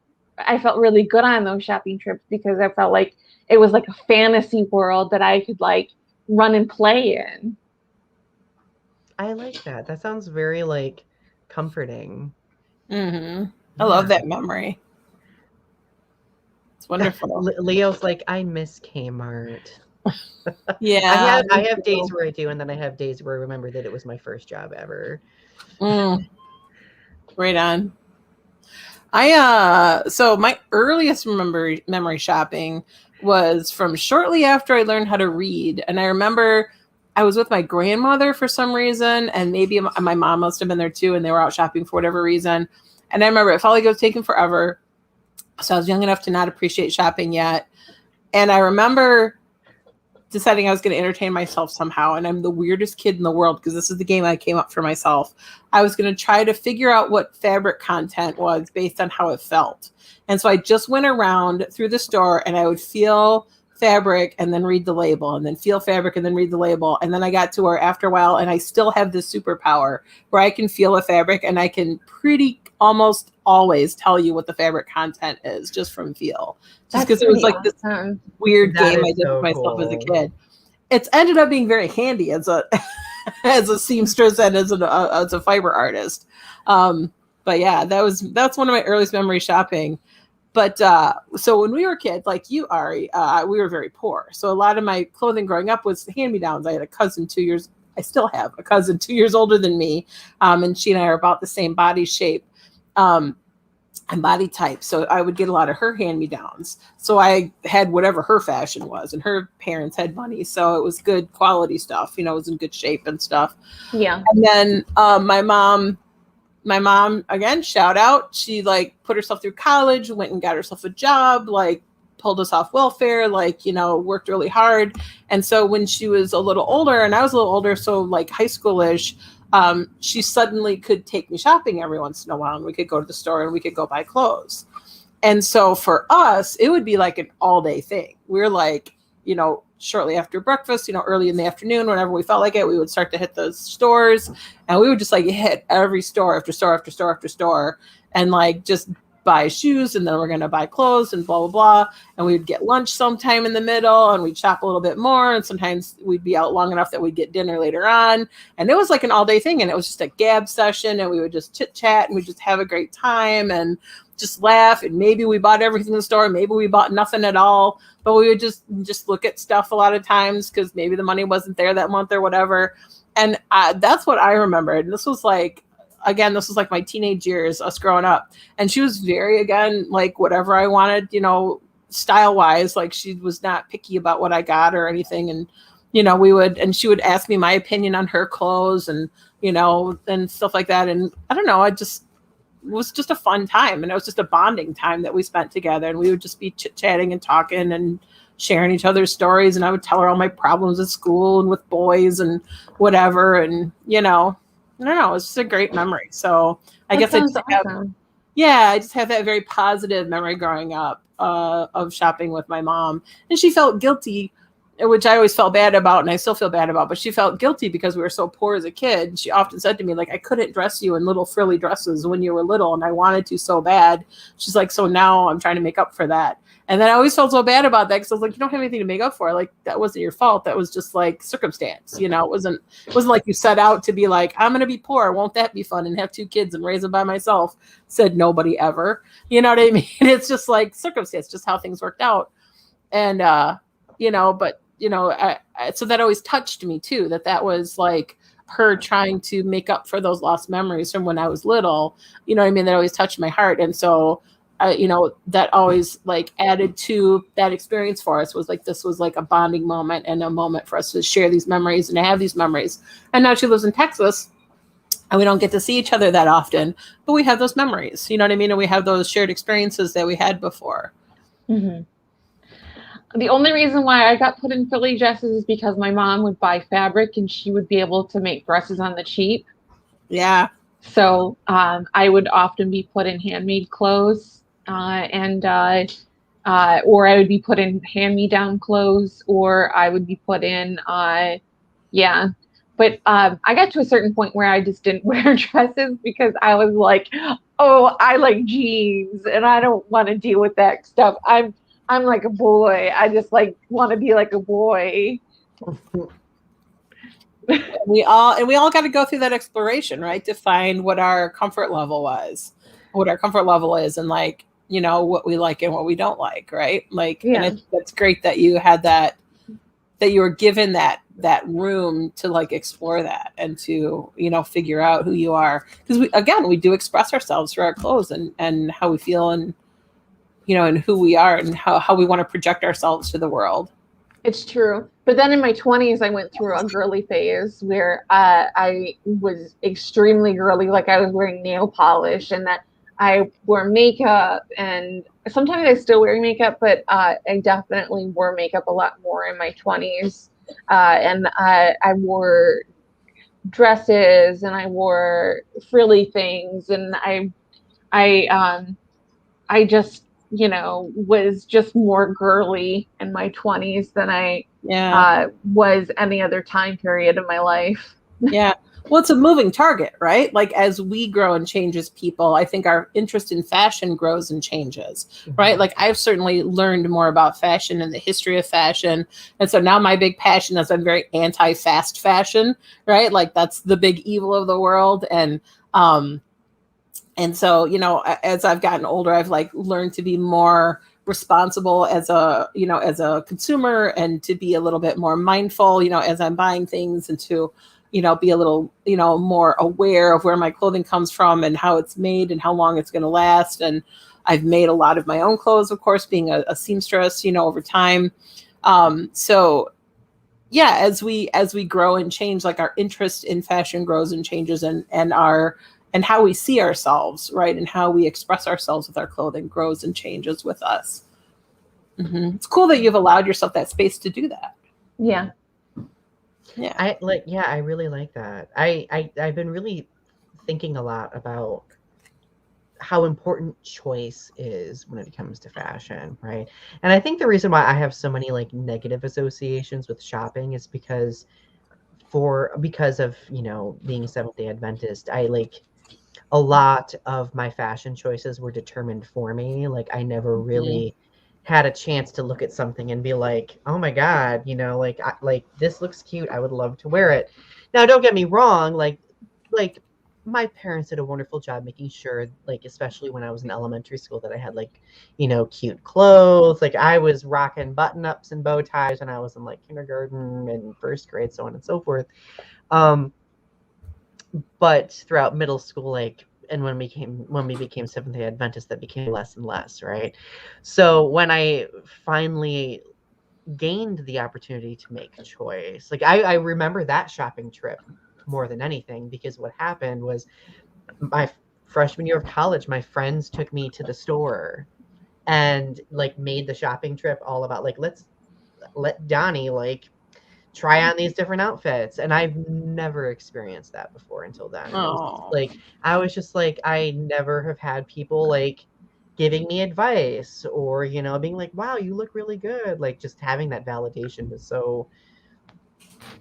I felt really good on those shopping trips because I felt like it was like a fantasy world that I could like run and play in. I like that. That sounds very like comforting. Mm-hmm. I love that memory. It's wonderful. Leo's like, I miss Kmart. Yeah. I have days where I do, and then I have days where I remember that it was my first job ever. Right on. So my earliest memory shopping was from shortly after I learned how to read. And I remember I was with my grandmother for some reason, and maybe my mom must have been there too, and they were out shopping for whatever reason. And I remember it felt like it was taking forever. So I was young enough to not appreciate shopping yet. And I remember deciding I was going to entertain myself somehow. And I'm the weirdest kid in the world because this is the game I came up for myself. I was going to try to figure out what fabric content was based on how it felt. And so I just went around through the store and I would feel fabric and then read the label, and then feel fabric and then read the label. And then I got to where after a while, and I still have this superpower where I can feel a fabric and I can pretty almost always tell you what the fabric content is just from feel. Just because it was like this weird game I did with myself as a kid. It's ended up being very handy as a as a seamstress and as a fiber artist. But yeah, that's one of my earliest memories shopping. But so when we were kids, like you, Ari, we were very poor. So a lot of my clothing growing up was hand-me-downs. I had a cousin I still have a cousin 2 years older than me. And she and I are about the same body shape and body type. So I would get a lot of her hand-me-downs. So I had whatever her fashion was, and her parents had money. So it was good quality stuff, it was in good shape and stuff. Yeah. And then my mom, again, shout out, she like put herself through college, went and got herself a job, like pulled us off welfare, like, worked really hard. And so when she was a little older and I was a little older, so like high schoolish, she suddenly could take me shopping every once in a while, and we could go to the store and we could go buy clothes. And so for us, it would be like an all day thing. We're like, shortly after breakfast, early in the afternoon, whenever we felt like it, we would start to hit those stores, and we would just like hit every store after store after store after store, and like just buy shoes, and then we're going to buy clothes and blah, blah, blah. And we would get lunch sometime in the middle, and we'd shop a little bit more. And sometimes we'd be out long enough that we'd get dinner later on. And it was like an all day thing. And it was just a gab session, and we would just chit chat, and we'd just have a great time and just laugh. And maybe we bought everything in the store. Maybe we bought nothing at all, but we would just look at stuff a lot of times because maybe the money wasn't there that month or whatever. And that's what I remembered. And this was like my teenage years, us growing up. And she was very, again, like whatever I wanted, style wise, like she was not picky about what I got or anything. And, she would ask me my opinion on her clothes and, and stuff like that. And I don't know, it was just a fun time. And it was just a bonding time that we spent together. And we would just be chit-chatting and talking and sharing each other's stories. And I would tell her all my problems at school and with boys and whatever. And, I don't know, it's just a great memory. So I guess I just have that very positive memory growing up of shopping with my mom. And she felt guilty, which I always felt bad about, and I still feel bad about, but she felt guilty because we were so poor as a kid. She often said to me, like, I couldn't dress you in little frilly dresses when you were little, and I wanted to so bad. She's like, so now I'm trying to make up for that. And then I always felt so bad about that because I was like, you don't have anything to make up for. Like, that wasn't your fault. That was just like circumstance. It wasn't like you set out to be like, I'm going to be poor. Won't that be fun? And have 2 kids and raise them by myself. Said nobody ever. You know what I mean? It's just like circumstance, just how things worked out. And, so that always touched me too, that was like her trying to make up for those lost memories from when I was little. You know what I mean? That always touched my heart. And so that always like added to that experience for us, was like, this was like a bonding moment and a moment for us to share these memories and to have these memories. And now she lives in Texas and we don't get to see each other that often, but we have those memories, you know what I mean? And we have those shared experiences that we had before. Mm-hmm. The only reason why I got put in frilly dresses is because my mom would buy fabric and she would be able to make dresses on the cheap. Yeah. So I would often be put in handmade clothes. Or I would be put in hand-me-down clothes, or I would be put in, But I got to a certain point where I just didn't wear dresses because I was like, oh, I like jeans and I don't want to deal with that stuff. I'm like a boy. I just like want to be like a boy. We all got to go through that exploration, right? To find what our comfort level was, what our comfort level is, and like, what we like and what we don't like, right? Like, yeah. And that's great that you had that you were given that room to like explore that and to, figure out who you are. Because we do express ourselves through our clothes and how we feel and, and who we are and how we want to project ourselves to the world. It's true. But then in my 20s, I went through a girly phase where I was extremely girly. Like I was wearing nail polish and that I wore makeup, and sometimes I still wear makeup, but I definitely wore makeup a lot more in my 20s. And I wore dresses and I wore frilly things, and I just was just more girly in my 20s than I was any other time period in my life. Yeah. Well, it's a moving target, right? Like as we grow and change as people, I think our interest in fashion grows and changes, right? Like I've certainly learned more about fashion and the history of fashion. And so now my big passion is I'm very anti-fast fashion, right? Like that's the big evil of the world. And so, as I've gotten older, I've like learned to be more responsible as a consumer and to be a little bit more mindful, as I'm buying things and to, be a little, more aware of where my clothing comes from and how it's made and how long it's going to last. And I've made a lot of my own clothes, of course, being a seamstress, over time. So yeah, as we grow and change, like our interest in fashion grows and changes, and how we see ourselves, right? And how we express ourselves with our clothing grows and changes with us. Mm-hmm. It's cool that you've allowed yourself that space to do that. Yeah. Yeah. I really like that. I've been really thinking a lot about how important choice is when it comes to fashion, right? And I think the reason why I have so many like negative associations with shopping is because of, being a Seventh-day Adventist, I like a lot of my fashion choices were determined for me. Like I never really had a chance to look at something and be like, oh my God, like this looks cute. I would love to wear it. Now, don't get me wrong. Like my parents did a wonderful job making sure, like, especially when I was in elementary school, that I had like, cute clothes. Like I was rocking button ups and bow ties when I was in like kindergarten and first grade, so on and so forth. But throughout middle school, like, and when we became Seventh-day Adventists, that became less and less, right? So when I finally gained the opportunity to make a choice, like I remember that shopping trip more than anything, because what happened was my freshman year of college, my friends took me to the store and like made the shopping trip all about like, let's let Donny like try on these different outfits. And I've never experienced that before until then. And it was like, I was just like, I never have had people like giving me advice or, being like, wow, you look really good. Like just having that validation was so,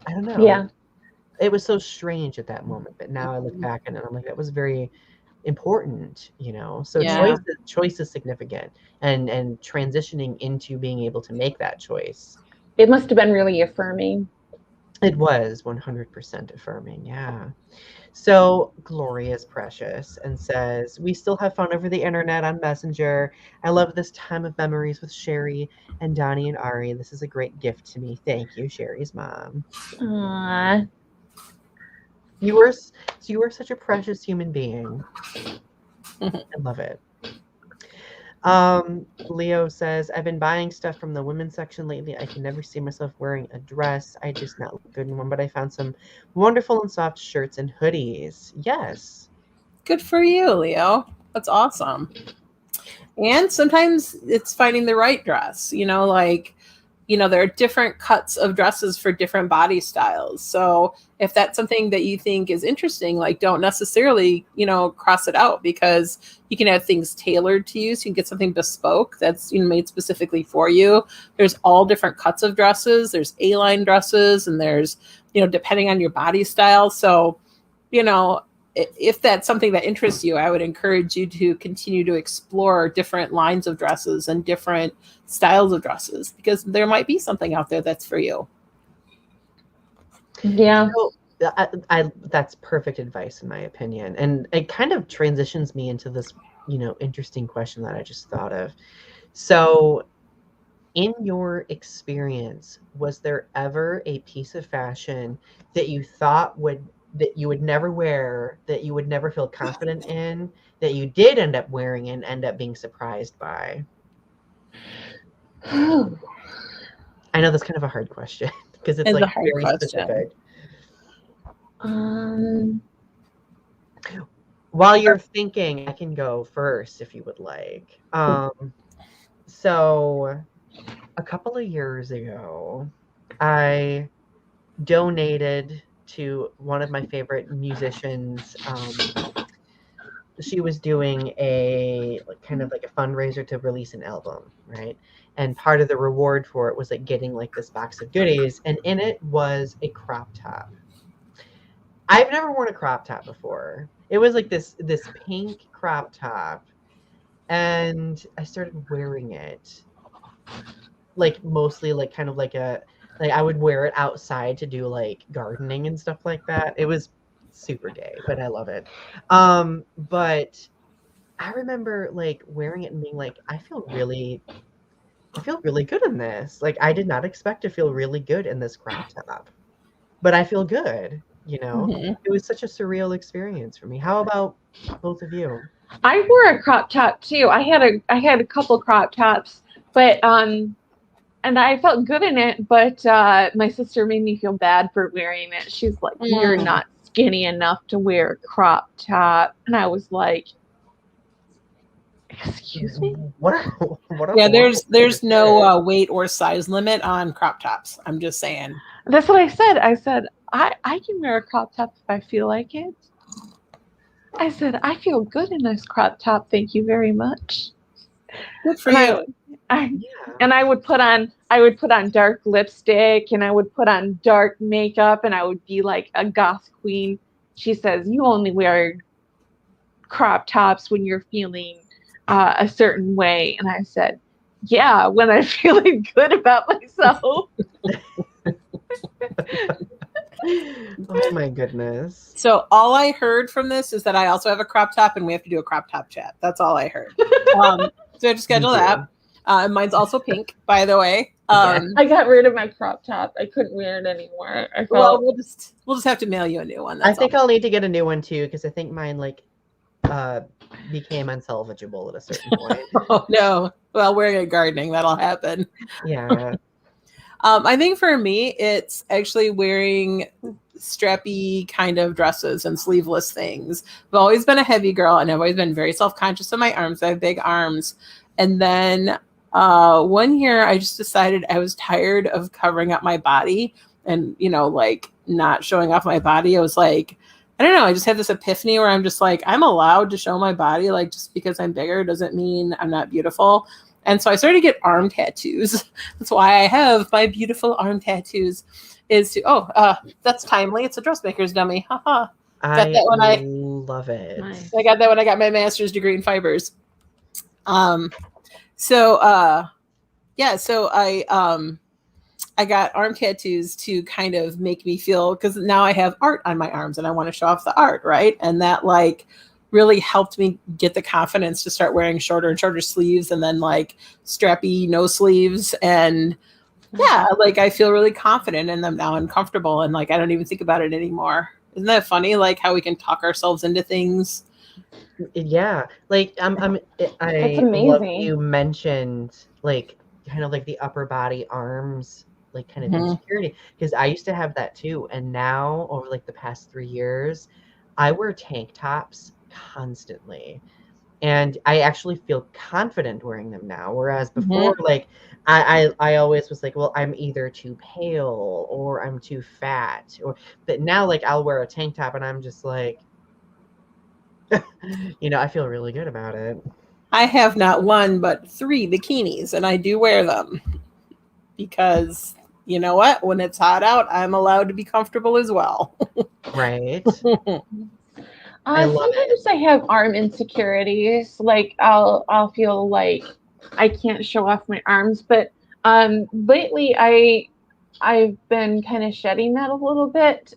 I don't know. Yeah. It was so strange at that moment. But now I look back and I'm like, that was very important, So choice is significant, and transitioning into being able to make that choice. It must have been really affirming. It was 100% affirming, yeah. So Gloria's precious and says, we still have fun over the internet on Messenger. I love this time of memories with Sherri and Donny and Ari. This is a great gift to me. Thank you, Sherri's mom. Aww. You were such a precious human being. I love it. Leo says, I've been buying stuff from the women's section lately. I can never see myself wearing a dress. I just not look good in one, but I found some wonderful and soft shirts and hoodies. Yes. Good for you, Leo. That's awesome. And sometimes it's finding the right dress, there are different cuts of dresses for different body styles. So if that's something that you think is interesting, like don't necessarily, cross it out, because you can have things tailored to you. So you can get something bespoke that's made specifically for you. There's all different cuts of dresses. There's A-line dresses, and there's, depending on your body style. So, if that's something that interests you, I would encourage you to continue to explore different lines of dresses and different styles of dresses, because there might be something out there that's for you. Yeah. So, that's perfect advice in my opinion. And it kind of transitions me into this, interesting question that I just thought of. So in your experience, was there ever a piece of fashion that you thought that you would never wear, that you would never feel confident in, that you did end up wearing and end up being surprised by? I know that's kind of a hard question because it's like very specific. While you're thinking, I can go first if you would like. So a couple of years ago, I donated to one of my favorite musicians' she was doing a kind of like a fundraiser to release an album, right? And part of the reward for it was like getting like this box of goodies, and in it was a crop top. I've never worn a crop top before. It was like this pink crop top, and I started wearing it like mostly like kind of like I would wear it outside to do like gardening and stuff like that. It was super gay, but I love it. But I remember like wearing it and being like, I feel really good in this. Like I did not expect to feel really good in this crop top, but I feel good. It was such a surreal experience for me. How about both of you? I wore a crop top too. I had a couple crop tops, but and I felt good in it, but my sister made me feel bad for wearing it. She's like, "You're not skinny enough to wear a crop top," and I was like, "Excuse me." What? Yeah, there's no weight or size limit on crop tops. I'm just saying. That's what I said. I said I can wear a crop top if I feel like it. I said I feel good in this crop top. Thank you very much. Good for you. And I would put on dark lipstick, and I would put on dark makeup, and I would be like a goth queen. She says, "You only wear crop tops when you're feeling a certain way." And I said, "Yeah, when I'm feeling good about myself." Oh my goodness. So all I heard from this is that I also have a crop top and we have to do a crop top chat. That's all I heard. So I have to schedule that. Mine's also pink, by the way. I got rid of my crop top. I couldn't wear it anymore. Well, we'll just have to mail you a new one. I think I'll need to get a new one too, because I think mine became unsalvageable at a certain point. Oh no. Well, wearing a gardening, that'll happen. Yeah. I think for me, it's actually wearing strappy kind of dresses and sleeveless things. I've always been a heavy girl, and I've always been very self-conscious of my arms. I have big arms. And then one year I just decided I was tired of covering up my body and, like not showing off my body. I was like, I don't know. I just had this epiphany where I'm just like, I'm allowed to show my body. Like, just because I'm bigger doesn't mean I'm not beautiful. And so I started to get arm tattoos. That's why I have my beautiful arm tattoos. That's timely. It's a dressmaker's dummy. Haha. I love it. Nice. I got that when I got my master's degree in fibers. So I got arm tattoos to kind of make me feel, because now I have art on my arms and I want to show off the art, right? And that like really helped me get the confidence to start wearing shorter and shorter sleeves, and then like strappy no sleeves. And yeah, like I feel really confident in them now and comfortable, and like I don't even think about it anymore. Isn't that funny? Like how we can talk ourselves into things. Yeah, like I love you mentioned like kind of like the upper body arms, like kind of insecurity, because I used to have that too, and now over like the past 3 years, I wear tank tops constantly, and I actually feel confident wearing them now. Whereas before, like I always was like, well, I'm either too pale or I'm too fat, but now like I'll wear a tank top and I'm just like, I feel really good about it. I have not 1 but 3 bikinis, and I do wear them because you know what? When it's hot out, I'm allowed to be comfortable as well. Right. Sometimes I have arm insecurities. Like I'll feel like I can't show off my arms, but lately I've been kind of shedding that a little bit.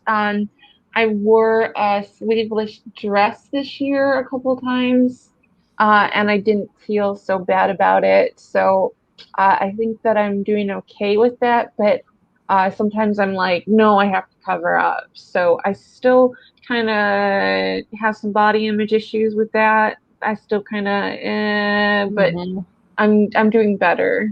I wore a sleeveless dress this year a couple times, and I didn't feel so bad about it. So I think that I'm doing okay with that, but sometimes I'm like, no, I have to cover up. So I still kind of have some body image issues with that. I still kind of, but I'm doing better.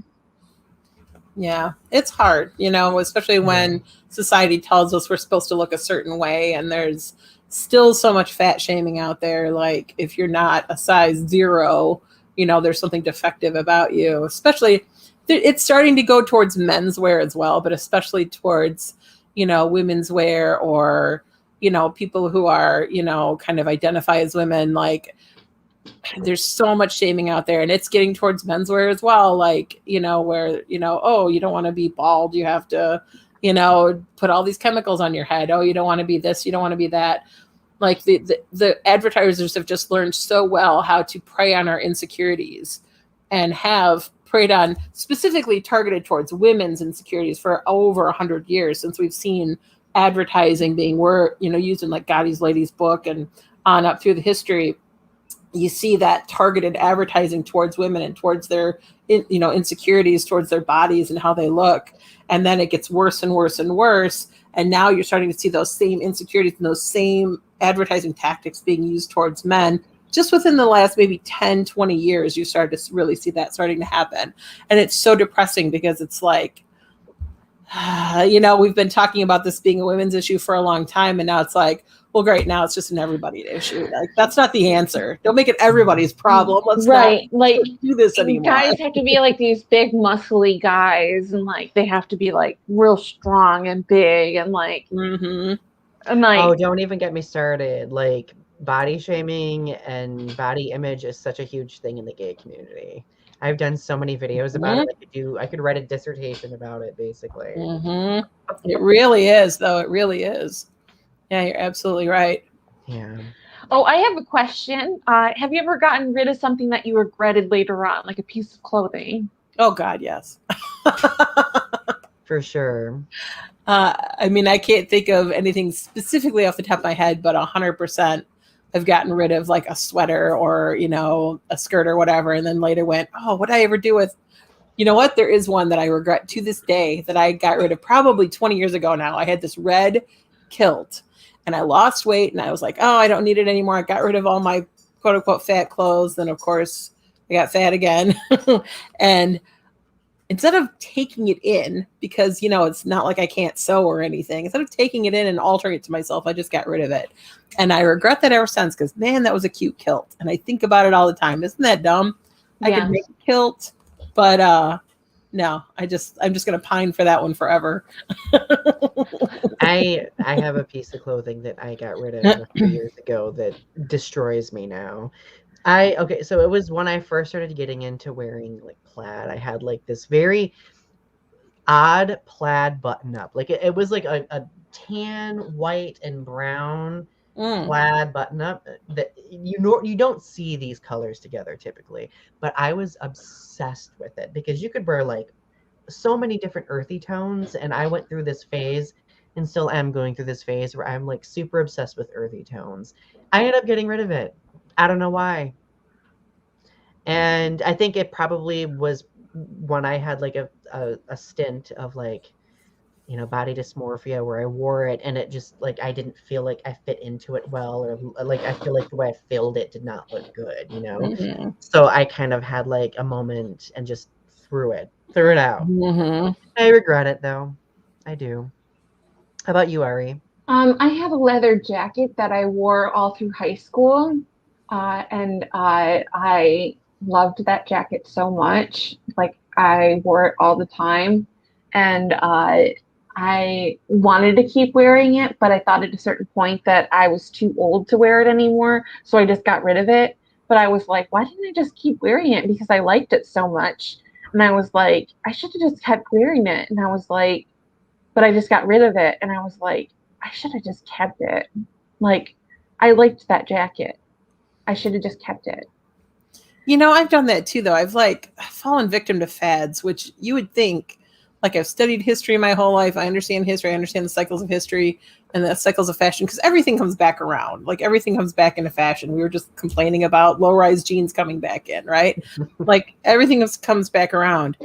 Yeah, it's hard, especially when society tells us we're supposed to look a certain way, and there's still so much fat shaming out there. Like if you're not a size 0, there's something defective about you. Especially, it's starting to go towards menswear as well, but especially towards, women's wear, or, people who are, kind of identify as women. Like there's so much shaming out there, and it's getting towards menswear as well. Like, where, oh, you don't want to be bald. You have to, put all these chemicals on your head. Oh, you don't want to be this. You don't want to be that. Like the advertisers have just learned so well how to prey on our insecurities, and have preyed on, specifically targeted towards women's insecurities for over 100 years, since we've seen advertising being used in like Gotti's Lady's book and on up through the history. You see that targeted advertising towards women and towards their insecurities, towards their bodies and how they look. And then it gets worse and worse and worse. And now you're starting to see those same insecurities and those same advertising tactics being used towards men. Just within the last maybe 10, 20 years, you start to really see that starting to happen. And it's so depressing, because it's like, we've been talking about this being a women's issue for a long time. And now it's like, well, great. Now it's just an everybody issue. Like, that's not the answer. Don't make it everybody's problem. Let's not do this anymore. Guys have to be like these big muscly guys, and like they have to be like real strong and big, and like, and like, oh, don't even get me started. Like, body shaming and body image is such a huge thing in the gay community. I've done so many videos about it. I could write a dissertation about it, basically. It really is, though. It really is. Yeah, you're absolutely right. Yeah. Oh, I have a question. Have you ever gotten rid of something that you regretted later on, like a piece of clothing? Oh, God, yes. For sure. I mean, I can't think of anything specifically off the top of my head, but 100% I've gotten rid of like a sweater or, a skirt or whatever. And then later went, oh, what did I ever do with, you know what? There is one that I regret to this day that I got rid of probably 20 years ago now. I had this red kilt and I lost weight and I was like, oh, I don't need it anymore. I got rid of all my quote unquote fat clothes. Then of course I got fat again. And instead of taking it in, because, it's not like I can't sew or anything, instead of taking it in and altering it to myself, I just got rid of it. And I regret that ever since, because, man, that was a cute kilt. And I think about it all the time. Isn't that dumb? Yeah. I could make a kilt, but no, I'm just going to pine for that one forever. I have a piece of clothing that I got rid of a few years ago that destroys me now. So it was when I first started getting into wearing like plaid. I had like this very odd plaid button up. Like it was like a tan, white, and brown plaid button up that you don't see these colors together typically, but I was obsessed with it because you could wear like so many different earthy tones, and I went through this phase and still am going through this phase where I'm like super obsessed with earthy tones. I ended up getting rid of it. I don't know why. And I think it probably was when I had like a stint of like, body dysmorphia where I wore it and it just like, I didn't feel like I fit into it well, or like, I feel like the way I filled it did not look good, Mm-hmm. So I kind of had like a moment and just threw it out. Mm-hmm. I regret it though. I do. How about you, Ari? I have a leather jacket that I wore all through high school. And I loved that jacket so much. Like I wore it all the time. And I wanted to keep wearing it, but I thought at a certain point that I was too old to wear it anymore. So I just got rid of it. But I was like, why didn't I just keep wearing it? Because I liked it so much. And I was like, I should have just kept wearing it. And I was like, but I just got rid of it. And I was like, I should have just kept it. Like, I liked that jacket. I should have just kept it. I've done that too, though. I've fallen victim to fads, which you would think, like I've studied history my whole life. I understand history. I understand the cycles of history and the cycles of fashion, because everything comes back around. Like everything comes back into fashion. We were just complaining about low-rise jeans coming back in, right? Like everything comes back around.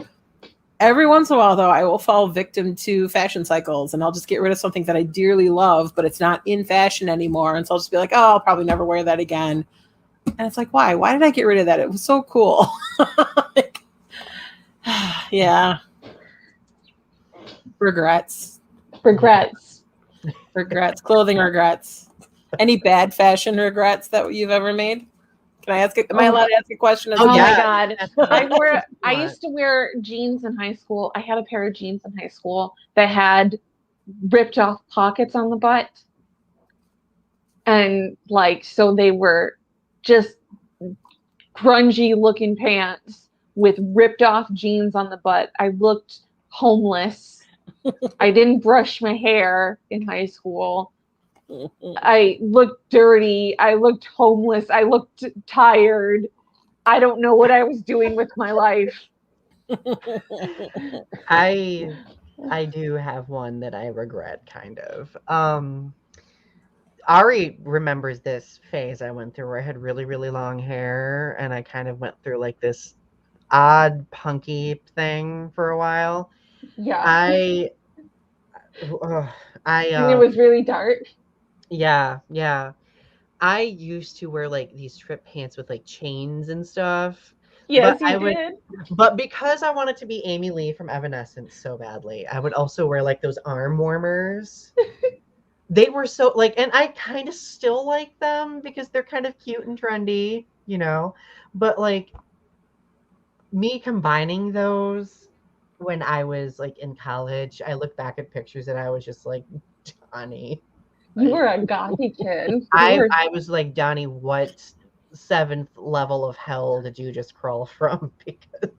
Every once in a while, though, I will fall victim to fashion cycles, and I'll just get rid of something that I dearly love, but it's not in fashion anymore. And so I'll just be like, oh, I'll probably never wear that again. And it's like, why? Why did I get rid of that? It was so cool. Yeah. Regrets. Clothing regrets. Any bad fashion regrets that you've ever made? Can I ask? Am I allowed to ask a question? Oh my God! I used to wear jeans in high school. I had a pair of jeans in high school that had ripped off pockets on the butt, and like so they were just grungy looking pants with ripped off jeans on the butt. I looked homeless. I didn't brush my hair in high school. I looked dirty. I looked homeless. I looked tired. I don't know what I was doing with my life. I do have one that I regret, kind of. Ari remembers this phase I went through where I had really, really long hair, and I kind of went through like this odd punky thing for a while. Yeah. And it was really dark. Yeah. I used to wear like these strip pants with like chains and stuff. Yes, but you did. But because I wanted to be Amy Lee from Evanescence so badly, I would also wear like those arm warmers. They were so like, and I kind of still like them because they're kind of cute and trendy, you know. But like me combining those when I was like in college, I look back at pictures and I was just like, Donny. You were a gothy kid. I was like, Donny, what 7th level of hell did you just crawl from? Because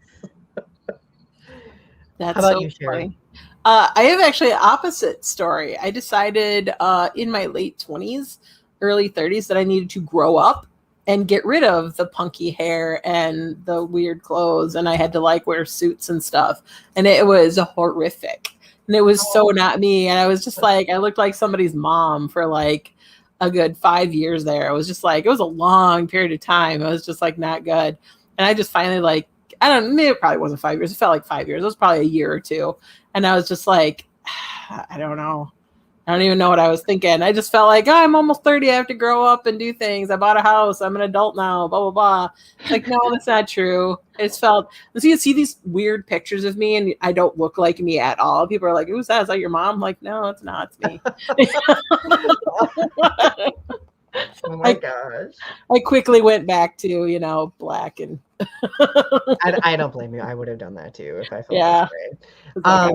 That's how about so you, Sherri? funny. I have actually an opposite story. I decided in my late 20s, early 30s that I needed to grow up and get rid of the punky hair and the weird clothes. And I had to like wear suits and stuff. And it was horrific. And it was so not me. And I was just like, I looked like somebody's mom for like a good 5 years there. It was just like, it was a long period of time. It was just like not good. And I just finally like, I don't know, maybe it probably wasn't 5 years. It felt like 5 years. It was probably a year or two. And I was just like, I don't know. I don't even know what I was thinking. I just felt like, oh, I'm almost 30. I have to grow up and do things. I bought a house. I'm an adult now, blah, blah, blah. It's like, no, that's not true. It's felt, so you see these weird pictures of me and I don't look like me at all. People are like, who's that? Is that your mom? I'm like, no, it's not. It's me. Oh my gosh. I quickly went back to, you know, black and I don't blame you. I would have done that too if I felt Yeah. that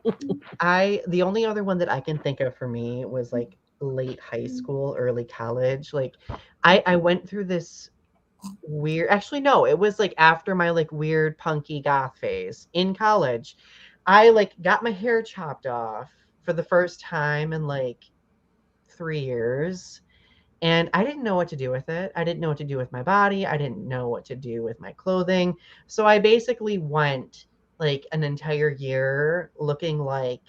way. The only other one that I can think of for me was like late high school, early college. Like I went through this weird, actually no, it was like after my like weird punky goth phase in college. I like got my hair chopped off for the first time in like 3 years. And I didn't know what to do with it. I didn't know what to do with my body. I didn't know what to do with my clothing. So I basically went like an entire year looking like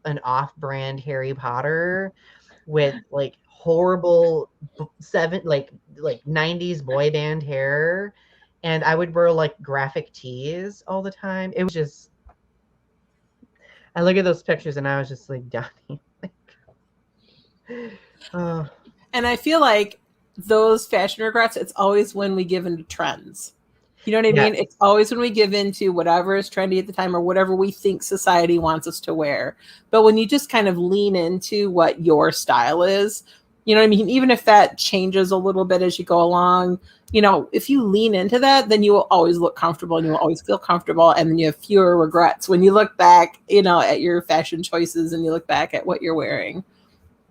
an off-brand Harry Potter with like horrible 90s boy band hair. And I would wear like graphic tees all the time. It was just, I look at those pictures and I was just like, Donny. And I feel like those fashion regrets, it's always when we give into trends. You know what I mean? It's always when we give into whatever is trendy at the time or whatever we think society wants us to wear. But when you just kind of lean into what your style is, you know what I mean? Even if that changes a little bit as you go along, you know, if you lean into that, then you will always look comfortable and you will always feel comfortable. And then you have fewer regrets when you look back, you know, at your fashion choices and you look back at what you're wearing,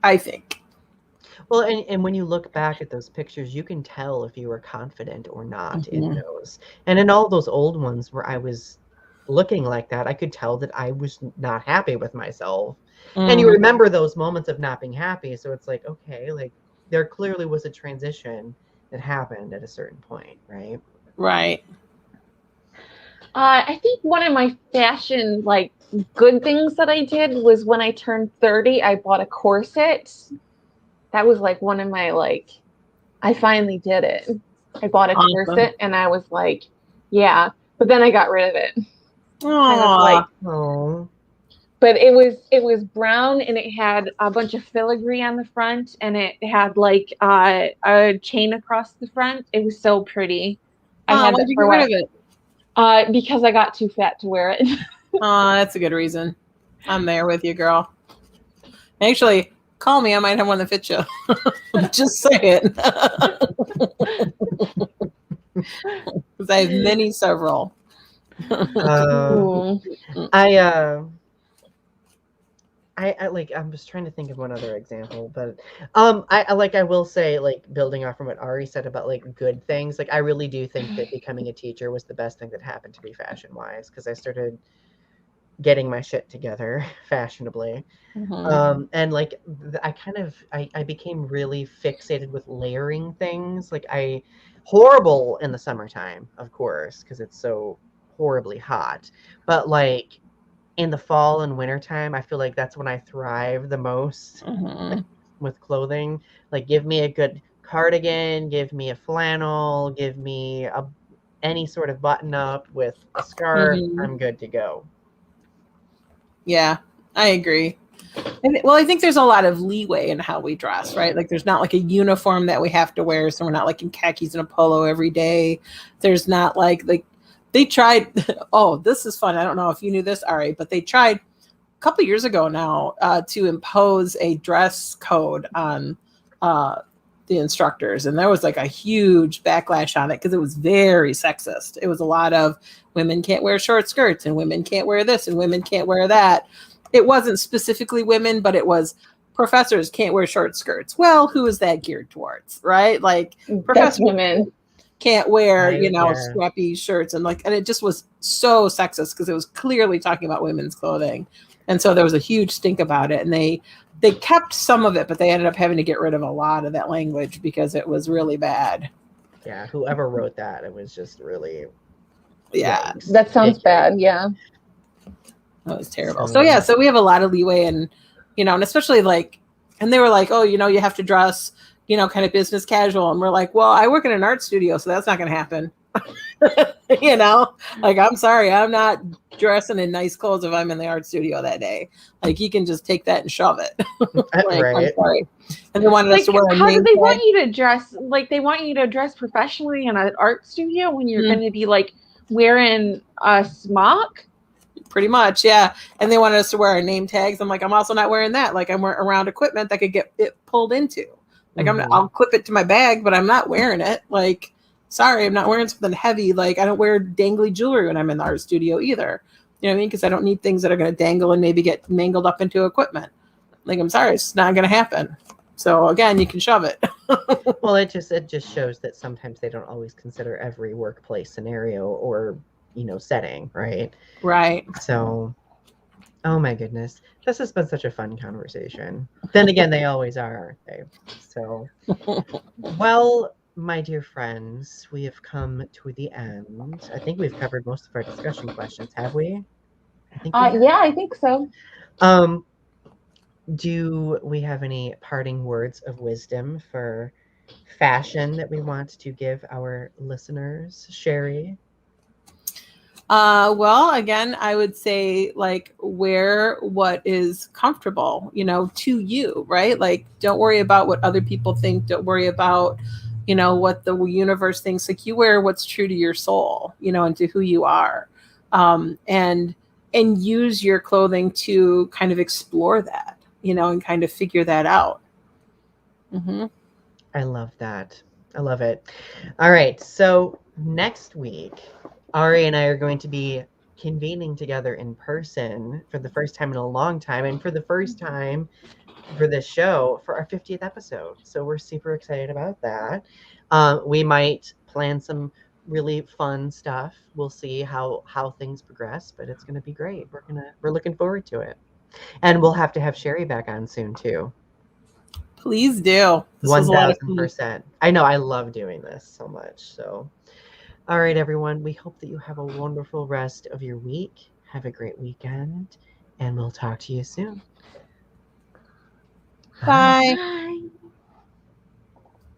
I think. Well, and when you look back at those pictures, you can tell if you were confident or not in those. And in all those old ones where I was looking like that, I could tell that I was not happy with myself. And you remember those moments of not being happy. So it's like, okay, like there clearly was a transition that happened at a certain point, right? Right. I think one of my fashion, like, good things that I did was when I turned 30, I bought a corset. That was like one of my, like, I finally did it. I bought a corset and I was like, yeah. But then I got rid of it. Aww. But it was brown and it had a bunch of filigree on the front and it had like a chain across the front. It was so pretty. Why'd you get rid of it? Because I got too fat to wear it. Oh, that's a good reason. I'm there with you, girl. Actually, call me. I might have one that fits you. Just say it. Because I have several. I'm just trying to think of one other example, but I will say, like, building off from what Ari said about like good things, like I really do think that becoming a teacher was the best thing that happened to me fashion wise, because I started getting my shit together fashionably. And like I became really fixated with layering things. Like horrible in the summertime, of course, because it's so horribly hot. But like in the fall and wintertime, I feel like that's when I thrive the most with clothing. Like give me a good cardigan, give me a flannel, give me any sort of button up with a scarf, I'm good to go. Yeah, I agree. Well, I think there's a lot of leeway in how we dress, right? Like there's not like a uniform that we have to wear. So we're not like in khakis and a polo every day. There's not like they tried. Oh, this is fun. I don't know if you knew this, Ari, but they tried a couple years ago now to impose a dress code on the instructors. And there was like a huge backlash on it because it was very sexist. It was a lot of women can't wear short skirts and women can't wear this and women can't wear that. It wasn't specifically women, but it was professors can't wear short skirts. Well, who is that geared towards, right? Like That's women can't wear, strappy shirts and it just was so sexist because it was clearly talking about women's clothing. And so there was a huge stink about it. And they kept some of it, but they ended up having to get rid of a lot of that language because it was really bad. Yeah, whoever wrote that, it was just really yikes. That sounds bad. Yeah. That was terrible. So we have a lot of leeway and and especially and they were like, oh, you have to dress, kind of business casual. And we're like, well, I work in an art studio, so that's not going to happen. I'm sorry, I'm not dressing in nice clothes if I'm in the art studio that day. Like you can just take that and shove it. Right. I'm sorry. And they wanted us to wear a how do they want you to dress? Like they want you to dress professionally in an art studio when you're going to be like wearing a smock? Pretty much, yeah. And they wanted us to wear our name tags. I'm like, I'm also not wearing that. Like I'm around equipment that could get it pulled into. Like I'll clip it to my bag, but I'm not wearing it. Like, sorry, I'm not wearing something heavy. Like I don't wear dangly jewelry when I'm in the art studio either. You know what I mean? Because I don't need things that are going to dangle and maybe get mangled up into equipment. Like I'm sorry, it's not going to happen. So again, you can shove it. Well, it just shows that sometimes they don't always consider every workplace scenario or setting, right? Right. So, oh my goodness, this has been such a fun conversation. Then again, they always are, aren't they? So, well, my dear friends, we have come to the end. I think we've covered most of our discussion questions, have we? Yeah, I think so. Do we have any parting words of wisdom for fashion that we want to give our listeners, Sherri? Well, again, I would say wear what is comfortable, to you, right? Like, don't worry about what other people think. Don't worry about, what the universe thinks. Like you wear what's true to your soul, and to who you are. And use your clothing to kind of explore that, and kind of figure that out. I love that. I love it. All right. So next week, Ari and I are going to be convening together in person for the first time in a long time, and for the first time for this show for our 50th episode. So we're super excited about that. We might plan some really fun stuff. We'll see how things progress, but it's going to be great. We're looking forward to it, and we'll have to have Sherri back on soon too. Please do. 1000%. I know. I love doing this so much. So. All right, everyone. We hope that you have a wonderful rest of your week. Have a great weekend, and we'll talk to you soon. Bye. Bye.